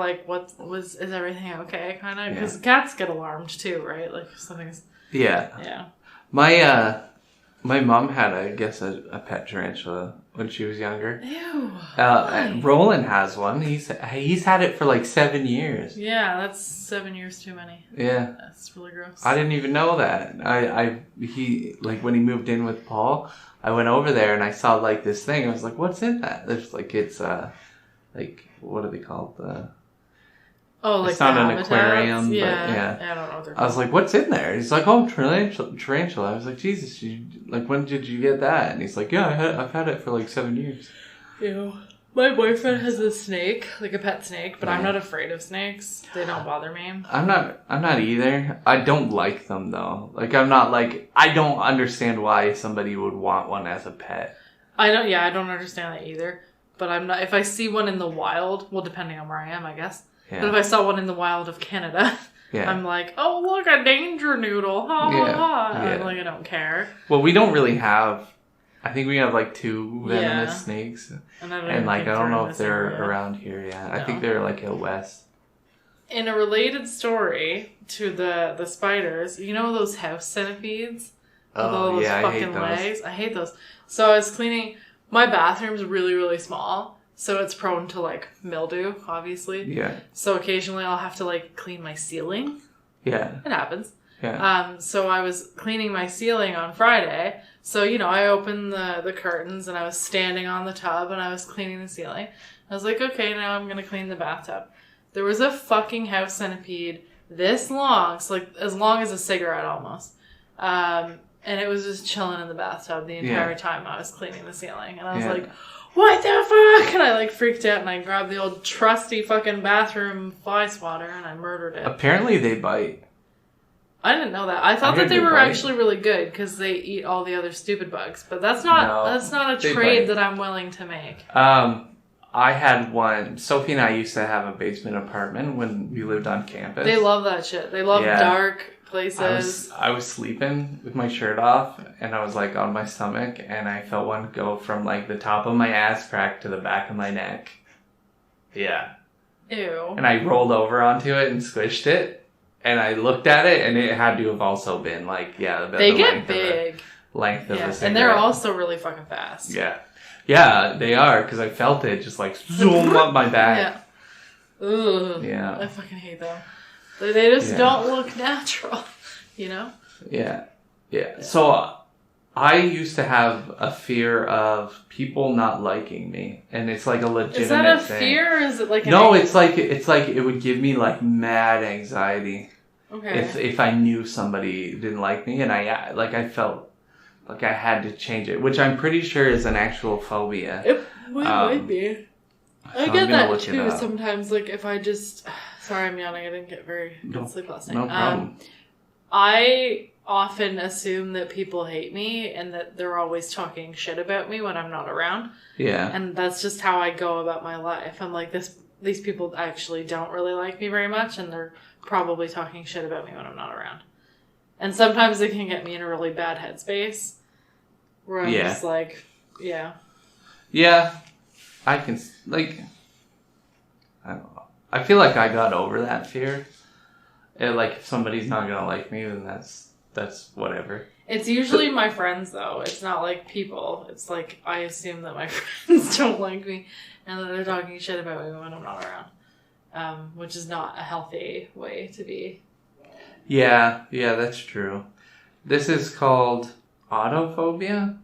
Is everything okay? Kind of. Because cats get alarmed too, right? If something's... Yeah. Yeah. My My mom had, I guess, a pet tarantula when she was younger. Ew. And Roland has one. He's had it for like 7 years. Yeah, that's 7 years too many. Yeah. That's really gross. I didn't even know that. He when he moved in with Paul, I went over there and I saw like this thing. I was like, "What's in that?" There's like like what are they called? Like it's not an habitats? aquarium, yeah. but yeah. I don't know what they're I was called. like, "What's in there?" He's like, "Oh, tarantula." I was like, "Jesus, when did you get that?" And he's like, "Yeah, I've had it for like 7 years." Ew. My boyfriend has a snake, like a pet snake, but I'm not afraid of snakes. They don't bother me. I'm not either. I don't like them though. Like I'm not like I don't understand why somebody would want one as a pet. I don't understand that either. But I'm not. If I see one in the wild, well, depending on where I am, I guess. Yeah. But if I saw one in the wild of Canada, Yeah. I'm like, oh look, a danger noodle, ha ha ha. Yeah. I'm like, I don't care. Well, we don't really have. I think we have like 2 venomous snakes, and like I don't know if they're area. around here. Yeah, No. I think they're like out west. In a related story to the spiders, you know those house centipedes? With all those I fucking hate those. legs? I hate those. So I was cleaning. My bathroom's really, really small, so it's prone to like mildew, obviously. Yeah. So occasionally I'll have to like clean my ceiling. Yeah. It happens. Yeah. So I was cleaning my ceiling on Friday. So, I opened the curtains and I was standing on the tub and I was cleaning the ceiling. I was like, okay, now I'm going to clean the bathtub. There was a fucking house centipede this long, so like as long as a cigarette almost. And it was just chilling in the bathtub the entire time I was cleaning the ceiling. And I was like, what the fuck? And I like freaked out and I grabbed the old trusty fucking bathroom fly swatter and I murdered it. Apparently they bite. I didn't know that. I thought that they were actually really good because they eat all the other stupid bugs. But that's not a trade that I'm willing to make. I had one. Sophie and I used to have a basement apartment when we lived on campus. They love that shit. They love dark places. I was sleeping with my shirt off and I was like on my stomach and I felt one go from like the top of my ass crack to the back of my neck. Yeah. Ew. And I rolled over onto it and squished it. And I looked at it, and it had to have also been like, about they the get big. Length of the cigarette. And they're also really fucking fast. Yeah. Yeah, they are, because I felt it just like zoom up my back. Yeah. Ugh. Yeah. I fucking hate them. They just don't look natural, Yeah. Yeah. So I used to have a fear of people not liking me, and it's like a legitimate thing. Is that a fear, or is it like No, it's like it would give me like mad anxiety. Okay. If I knew somebody didn't like me, and I felt like I had to change it, which I'm pretty sure is an actual phobia. It might be. I so get that too sometimes. Like if I just, sorry, I'm yawning. I didn't get very good sleep last night. No problem. I often assume that people hate me and that they're always talking shit about me when I'm not around. Yeah. And that's just how I go about my life. I'm like, these people actually don't really like me very much, and they're probably talking shit about me when I'm not around. And sometimes it can get me in a really bad headspace where I'm just like, Yeah, I can, like, I don't know. I feel like I got over that fear. Like, if somebody's not gonna like me, then that's whatever. It's usually my friends, though. It's not like people. It's like I assume that my friends don't like me and that they're talking shit about me when I'm not around, which is not a healthy way to be. Yeah, that's true. This is called autophobia.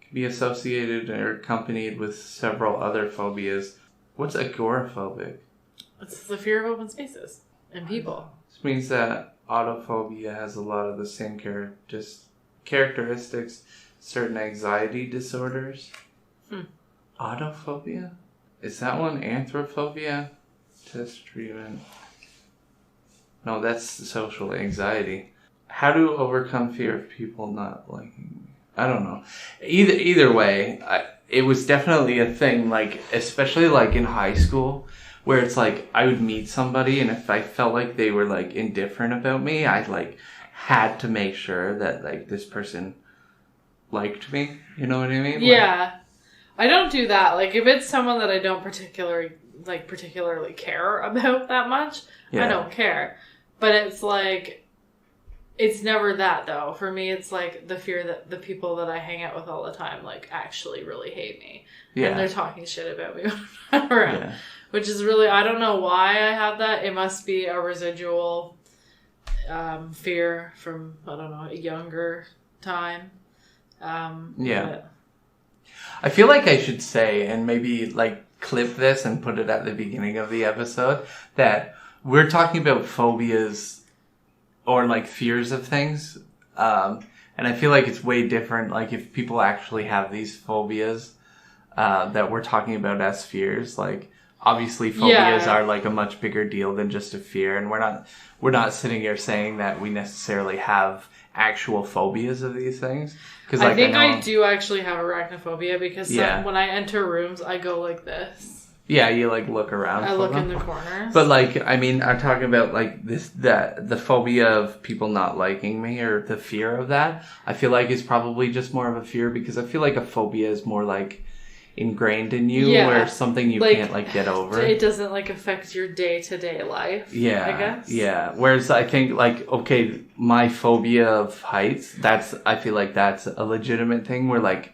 It can be associated or accompanied with several other phobias. What's agoraphobic? It's the fear of open spaces and people. This means that autophobia has a lot of the same characteristics, certain anxiety disorders. Autophobia? Is that one anthrophobia? Test treatment. No, that's social anxiety. How to overcome fear of people not liking me? I don't know. Either way, it was definitely a thing, like, especially like in high school, where it's like I would meet somebody and if I felt like they were like indifferent about me, I like had to make sure that like this person liked me. You know what I mean? Yeah. I don't do that. Like if it's someone that I don't particularly care about that much, I don't care. But it's like It's never that, though. For me, it's like the fear that the people that I hang out with all the time, like, actually really hate me. Yeah. And they're talking shit about me when I'm not around. Yeah. Which is really, I don't know why I have that. It must be a residual fear from, I don't know, a younger time. But... I feel like I should say, and maybe, like, clip this and put it at the beginning of the episode, that we're talking about phobias or like fears of things. And I feel like it's way different. Like if people actually have these phobias, that we're talking about as fears, like obviously phobias are like a much bigger deal than just a fear. And we're not sitting here saying that we necessarily have actual phobias of these things. Cause I think I do actually have arachnophobia because when I enter rooms, I go like this. Yeah, you like look around. I look in the corners. But like, I mean, I'm talking about like the phobia of people not liking me or the fear of that. I feel like it's probably just more of a fear because I feel like a phobia is more like ingrained in you or something you can't like get over. It doesn't like affect your day-to-day life. Yeah. I guess. Yeah. Whereas I think like, okay, my phobia of heights, I feel like that's a legitimate thing where like,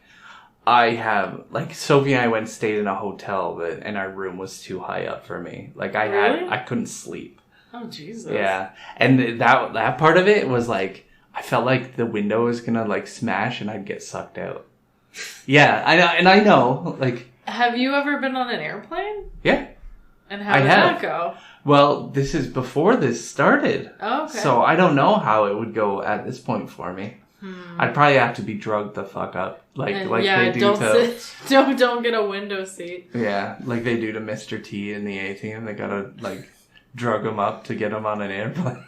I have, like, Sophie and I went and stayed in a hotel, and our room was too high up for me. Like, I couldn't sleep. Oh, Jesus. Yeah. And that part of it was, like, I felt like the window was gonna, like, smash and I'd get sucked out. Yeah, I know, like... Have you ever been on an airplane? Yeah. And how did that go? Well, this is before this started. Oh, okay. So I don't know how it would go at this point for me. I'd probably have to be drugged the fuck up, like they do don't get a window seat. Yeah, like they do to Mr. T in the A-Team. They gotta like drug him up to get him on an airplane.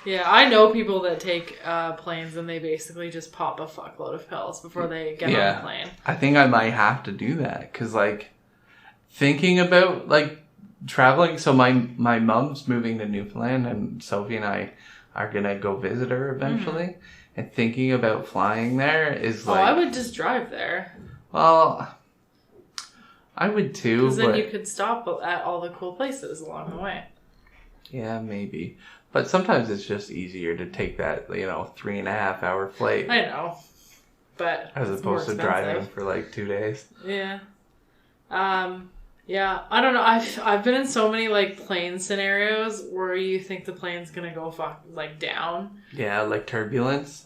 Yeah, I know people that take planes and they basically just pop a fuckload of pills before they get on the plane. I think I might have to do that because like thinking about like traveling. So my mom's moving to Newfoundland and Sophie and I are gonna go visit her eventually. Mm-hmm. And thinking about flying there is like... Oh, I would just drive there. Well, I would too, because then you could stop at all the cool places along the way. Yeah, maybe. But sometimes it's just easier to take that, 3.5 hour flight. I know. But as opposed to driving for like 2 days. Yeah. Yeah, I don't know. I've been in so many like plane scenarios where you think the plane's gonna go down. Yeah, like turbulence.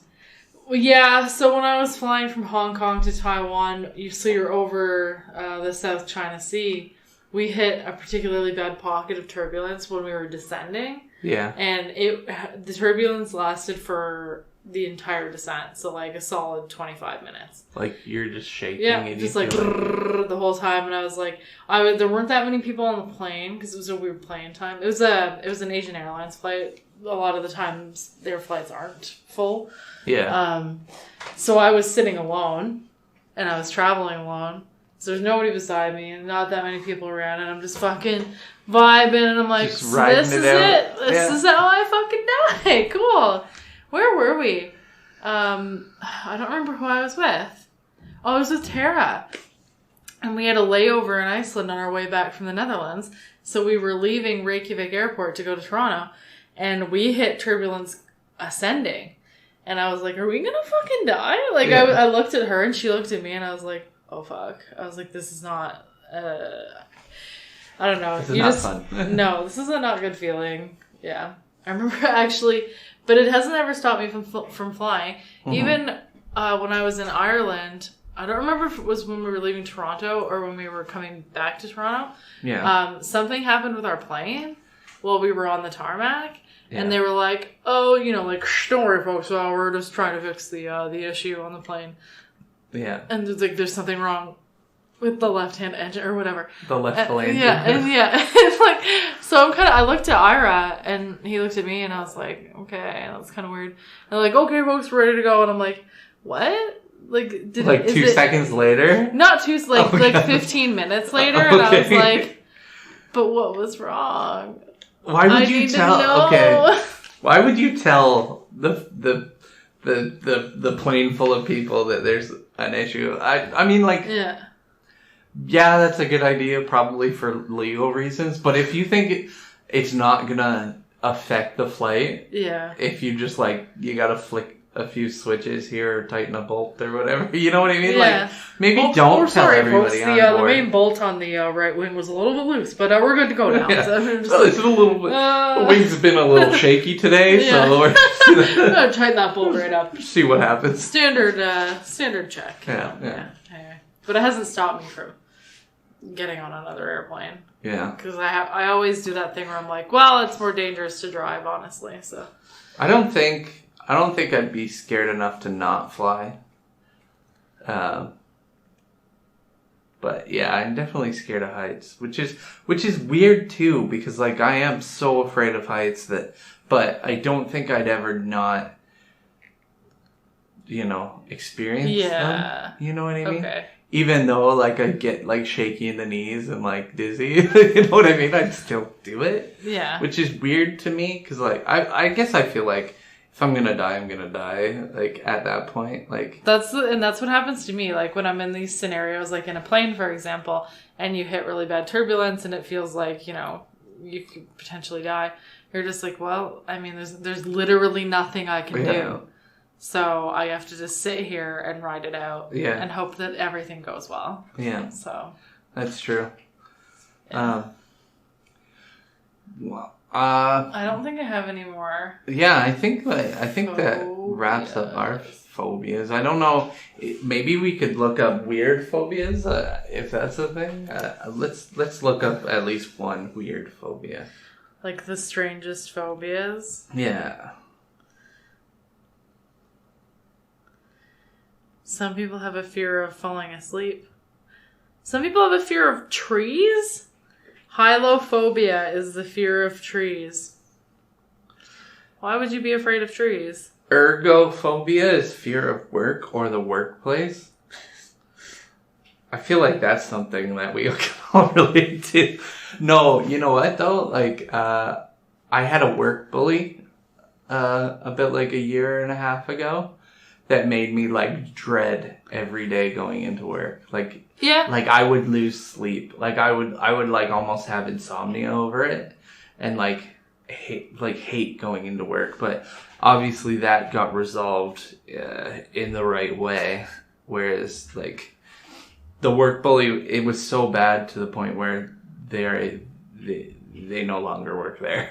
Well, yeah. So when I was flying from Hong Kong to Taiwan, you're over the South China Sea. We hit a particularly bad pocket of turbulence when we were descending. Yeah. And the turbulence lasted for the entire descent, so like a solid 25 minutes. Like you're just shaking. Yeah, and just like the whole time, and I was like, there weren't that many people on the plane because it was a weird plane time. It was an Asian Airlines flight. A lot of the times their flights aren't full. Yeah. So I was sitting alone, and I was traveling alone. So there's nobody beside me, and not that many people around, and I'm just fucking vibing, and I'm like, this is it. This is how I fucking die. Cool. Where were we? I don't remember who I was with. Oh, I was with Tara. And we had a layover in Iceland on our way back from the Netherlands. So we were leaving Reykjavik Airport to go to Toronto. And we hit turbulence ascending. And I was like, are we going to fucking die? Like, yeah. I looked at her and she looked at me and I was like, oh, fuck. I was like, this is not... I don't know. This is not fun. No, this is a not good feeling. Yeah. I remember actually... But it hasn't ever stopped me from flying. Mm-hmm. Even when I was in Ireland, I don't remember if it was when we were leaving Toronto or when we were coming back to Toronto. Yeah. Something happened with our plane while we were on the tarmac. Yeah. And they were like, oh, don't worry, folks. We're just trying to fix the issue on the plane. Yeah. And it's like, there's something wrong with the left-hand engine or whatever. The left phalange. Yeah, and it's like, so I looked at Ira and he looked at me and I was like, okay, that's kind of weird. And they're like, okay, folks, we're ready to go. And I'm like, what? Like, like 2 seconds later? Not like 15 minutes later. Okay. And I was like, but what was wrong? Why would you tell? Okay. Why would you tell the plane full of people that there's an issue? I mean, like, yeah, that's a good idea, probably for legal reasons. But if you think it's not gonna affect the flight. Yeah. If you just like, you gotta flick a few switches here or tighten a bolt or whatever. You know what I mean? Yeah. Like, maybe don't tell everybody folks, on the board. main bolt on the right wing was a little bit loose, but we're good to go now. Yeah. So I'm just Well, it's a little bit, the wing's been a little shaky today, Yeah. so we're no, tighten that bolt right up. see what happens. Standard check. Yeah. Anyway. But it hasn't stopped me from getting on another airplane. Yeah. Because I always do that thing where I'm like, well, it's more dangerous to drive, honestly. So I don't think I'd be scared enough to not fly. But yeah, I'm definitely scared of heights, which is weird too, because like I am so afraid of heights but I don't think I'd ever not, experience them. You know what I mean? Okay. Even though like I get like shaky in the knees and like dizzy, you know what I mean? I'd still do it. Yeah. Which is weird to me, because like I guess I feel like if I'm gonna die, I'm gonna die. Like at that point, like that's what happens to me. Like when I'm in these scenarios, like in a plane, for example, and you hit really bad turbulence, and it feels like you could potentially die. You're just like, well, I mean, there's literally nothing I can do, so I have to just sit here and ride it out, and hope that everything goes well. Yeah, so that's true. Yeah. Well. I don't think I have any more. Yeah, I think that wraps up our phobias. I don't know. Maybe we could look up weird phobias if that's a thing. Let's look up at least one weird phobia. Like the strangest phobias. Yeah. Some people have a fear of falling asleep. Some people have a fear of trees. Hylophobia is the fear of trees. Why would you be afraid of trees? Ergophobia is fear of work or the workplace. I feel like that's something that we can all relate to. No, you know what though? Like, I had a work bully about like a year and a half ago that made me like dread every day going into work. Like, yeah, like I would lose sleep. Like I would like almost have insomnia over it, and like hate going into work. But obviously that got resolved in the right way. Whereas like the work bully, it was so bad to the point where they no longer work there.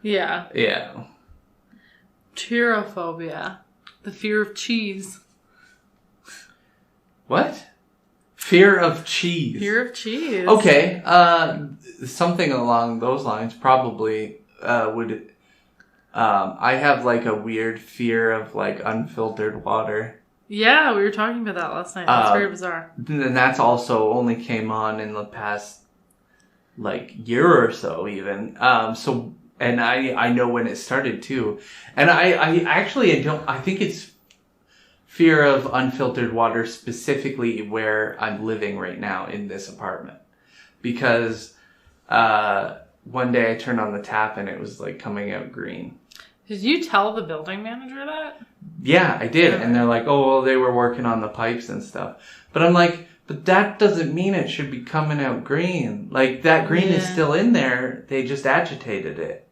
Yeah. Yeah. Tyrophobia, the fear of cheese. What? Fear of cheese. Fear of cheese. Okay. Something along those lines probably would. I have like a weird fear of like unfiltered water. Yeah, we were talking about that last night. That's very bizarre. And that's also only came on in the past like year or so even. And I know when it started too. And I actually I think it's fear of unfiltered water specifically where I'm living right now in this apartment. Because one day I turned on the tap and it was like coming out green. Did you tell the building manager that? Yeah, I did. Okay. And they're like, oh, well, they were working on the pipes and stuff. But I'm like, but that doesn't mean it should be coming out green. Like, that green is still in there. They just agitated it.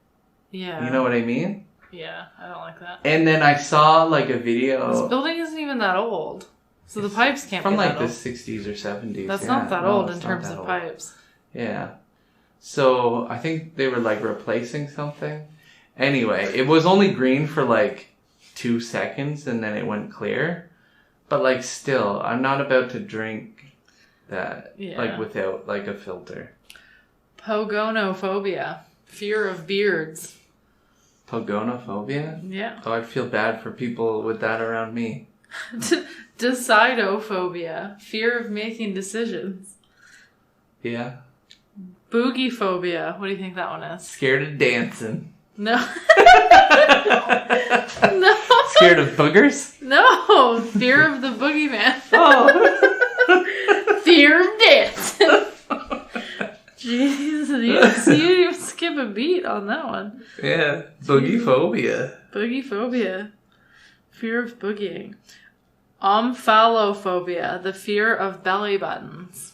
Yeah. You know what I mean? Yeah, I don't like that. And then I saw like a video. This building isn't even that old. So the pipes can't be from that like old. the 60s or 70s. That's not that old in terms of pipes. Yeah. So I think they were like replacing something. Anyway, it was only green for like 2 seconds and then it went clear. But like still, I'm not about to drink that like without like a filter. Pogonophobia. Fear of beards. Pogonophobia? Yeah. Oh, I'd feel bad for people with that around me. Decidophobia. Fear of making decisions. Yeah. Boogiephobia. What do you think that one is? Scared of dancing. No. No. Scared of boogers? No. Fear of the boogeyman. Oh. Fear of dancing. Jeez, you skip a beat on that one. Yeah. Boogiephobia. Boogiephobia. Fear of boogieing. Omphalophobia. The fear of belly buttons.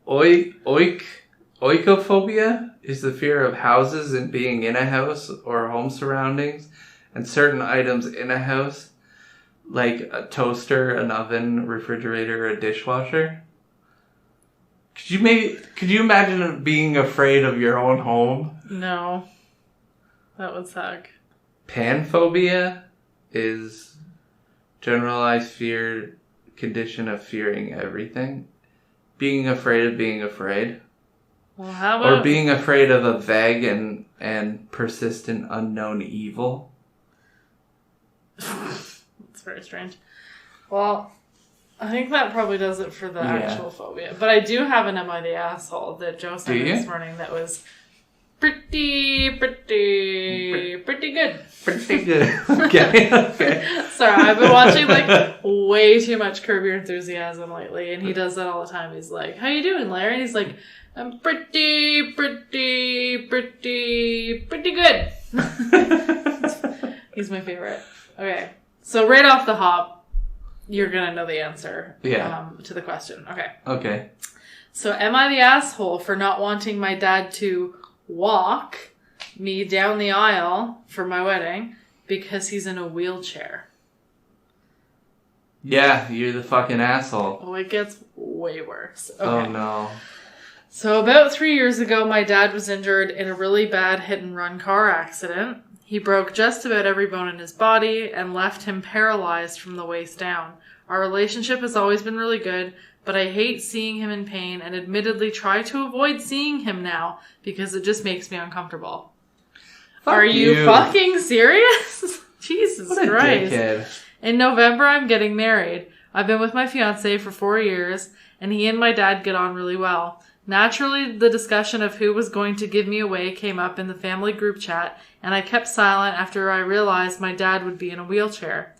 Oik. Oikophobia is the fear of houses and being in a house or home surroundings and certain items in a house, like a toaster, an oven, refrigerator, a dishwasher. Could you imagine being afraid of your own home? No. That would suck. Panphobia is generalized fear, condition of fearing everything. Being afraid of being afraid. Well, how about... Or being afraid of a vague and persistent unknown evil. That's very strange. Well, I think that probably does it for the actual phobia. But I do have an Am I the Asshole that Joe sent me this morning that was pretty good. Pretty good. Okay. Sorry, I've been watching like way too much Curb Your Enthusiasm lately, and he does that all the time. He's like, "How you doing, Larry?" And he's like, "I'm pretty good." He's my favorite. Okay, so right off the hop, you're gonna know the answer. To the question. Okay. So, am I the asshole for not wanting my dad to walk me down the aisle for my wedding because he's in a wheelchair? Yeah, you're the fucking asshole. Oh, it gets way worse. Okay. Oh, no. So about 3 years ago, my dad was injured in a really bad hit-and-run car accident. He broke just about every bone in his body and left him paralyzed from the waist down. Our relationship has always been really good, but I hate seeing him in pain and admittedly try to avoid seeing him now because it just makes me uncomfortable. Are you fucking serious? Jesus what a Christ. Dickhead. In November, I'm getting married. I've been with my fiance for 4 years, and he and my dad get on really well. Naturally, the discussion of who was going to give me away came up in the family group chat, and I kept silent after I realized my dad would be in a wheelchair.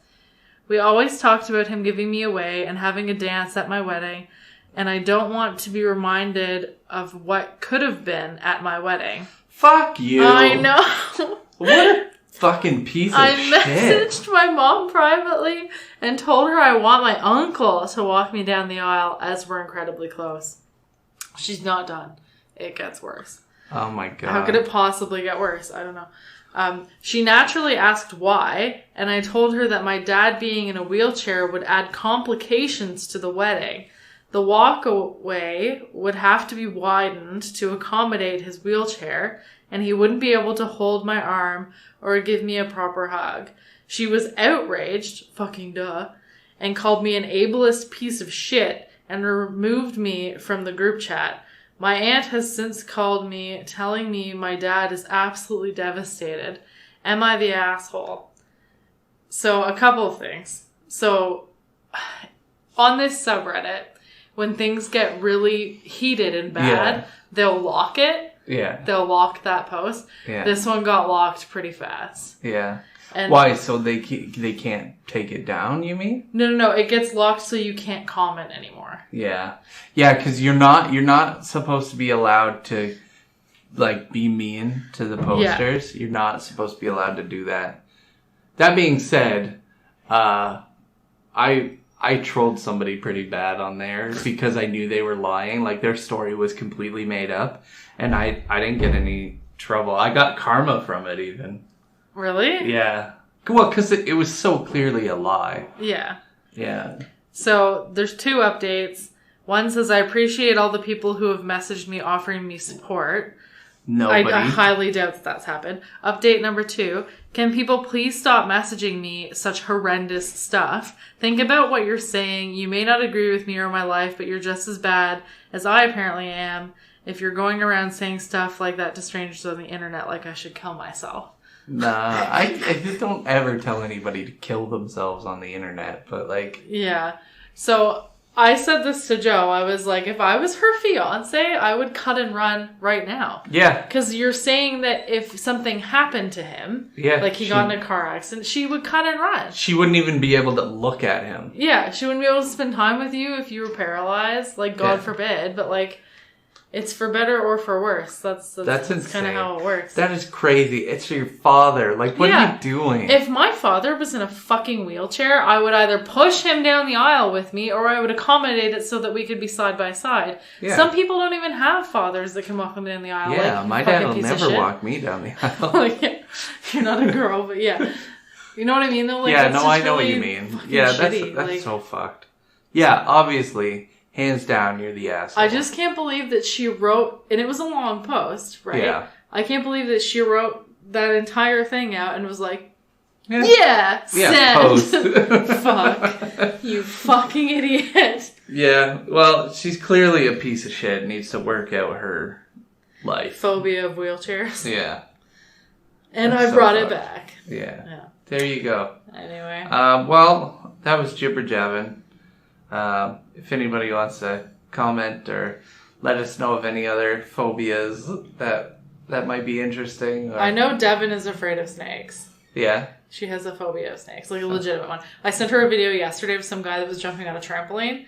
We always talked about him giving me away and having a dance at my wedding, and I don't want to be reminded of what could have been at my wedding. Fuck you. I know. What a fucking piece of shit. I messaged my mom privately and told her I want my uncle to walk me down the aisle as we're incredibly close. She's not done. It gets worse. Oh my God. How could it possibly get worse? I don't know. She naturally asked why, and I told her that my dad being in a wheelchair would add complications to the wedding. The walkaway would have to be widened to accommodate his wheelchair, and he wouldn't be able to hold my arm or give me a proper hug. She was outraged, fucking duh, and called me an ableist piece of shit and removed me from the group chat. My aunt has since called me, telling me my dad is absolutely devastated. Am I the asshole? So, a couple of things. So, on this subreddit, when things get really heated and bad, they'll lock it. Yeah. They'll lock that post. Yeah. This one got locked pretty fast. Yeah. And why? So they can't take it down, you mean? No. It gets locked so you can't comment anymore. Yeah. Yeah, because you're not supposed to be allowed to, like, be mean to the posters. Yeah. You're not supposed to be allowed to do that. That being said, I trolled somebody pretty bad on there because I knew they were lying. Like, their story was completely made up. And I didn't get any trouble. I got karma from it, even. Really? Yeah. Well, because it was so clearly a lie. Yeah. Yeah. So, there's 2 updates. One says, I appreciate all the people who have messaged me offering me support. Nobody. I highly doubt that's happened. Update number 2. Can people please stop messaging me such horrendous stuff? Think about what you're saying. You may not agree with me or my life, but you're just as bad as I apparently am if you're going around saying stuff like that to strangers on the internet like I should kill myself. Nah, I don't ever tell anybody to kill themselves on the internet, but like... Yeah. So, I said this to Joe. I was like, if I was her fiance, I would cut and run right now. Yeah. Because you're saying that if something happened to him, like he got in a car accident, she would cut and run. She wouldn't even be able to look at him. Yeah, she wouldn't be able to spend time with you if you were paralyzed. Like, God forbid. But like, It's for better or for worse. That's insane. kind of how it works. That is crazy. It's your father. Like, what are you doing? If my father was in a fucking wheelchair, I would either push him down the aisle with me or I would accommodate it so that we could be side by side. Yeah. Some people don't even have fathers that can walk them down the aisle. Yeah, like, my dad will never walk me down the aisle. Like, you're not a girl, but yeah. You know what I mean, though? Like, yeah, no, I know what you mean. Yeah, that's like, so fucked. Yeah, obviously... Hands down, you're the asshole. I just can't believe that she wrote, and it was a long post, right? Yeah. I can't believe that she wrote that entire thing out and was like, send. Post. Fuck. You fucking idiot. Yeah, well, she's clearly a piece of shit, needs to work out her life. Phobia of wheelchairs. Yeah. And I brought it back. Yeah. There you go. Anyway. Well, that was Jibber Jabbin'. If anybody wants to comment or let us know of any other phobias that might be interesting. Or... I know Devin is afraid of snakes. Yeah? She has a phobia of snakes, like a legitimate one. I sent her a video yesterday of some guy that was jumping on a trampoline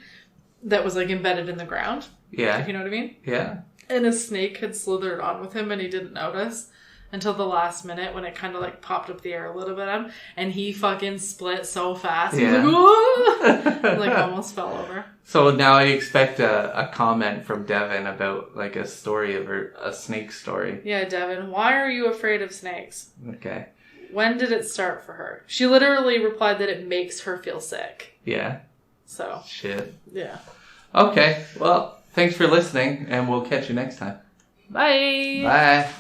that was like embedded in the ground. Yeah. If you know what I mean? Yeah. And a snake had slithered on with him and he didn't notice until the last minute when it kind of like popped up the air a little bit at him, and he fucking split so fast. He was like, whoa! Like almost fell over. So now I expect a comment from Devin about like a story of a snake story. Yeah, Devin, why are you afraid of snakes? Okay. When did it start for her? She literally replied that it makes her feel sick. Yeah. So. Shit. Yeah. Okay. Well, thanks for listening, and we'll catch you next time. Bye. Bye.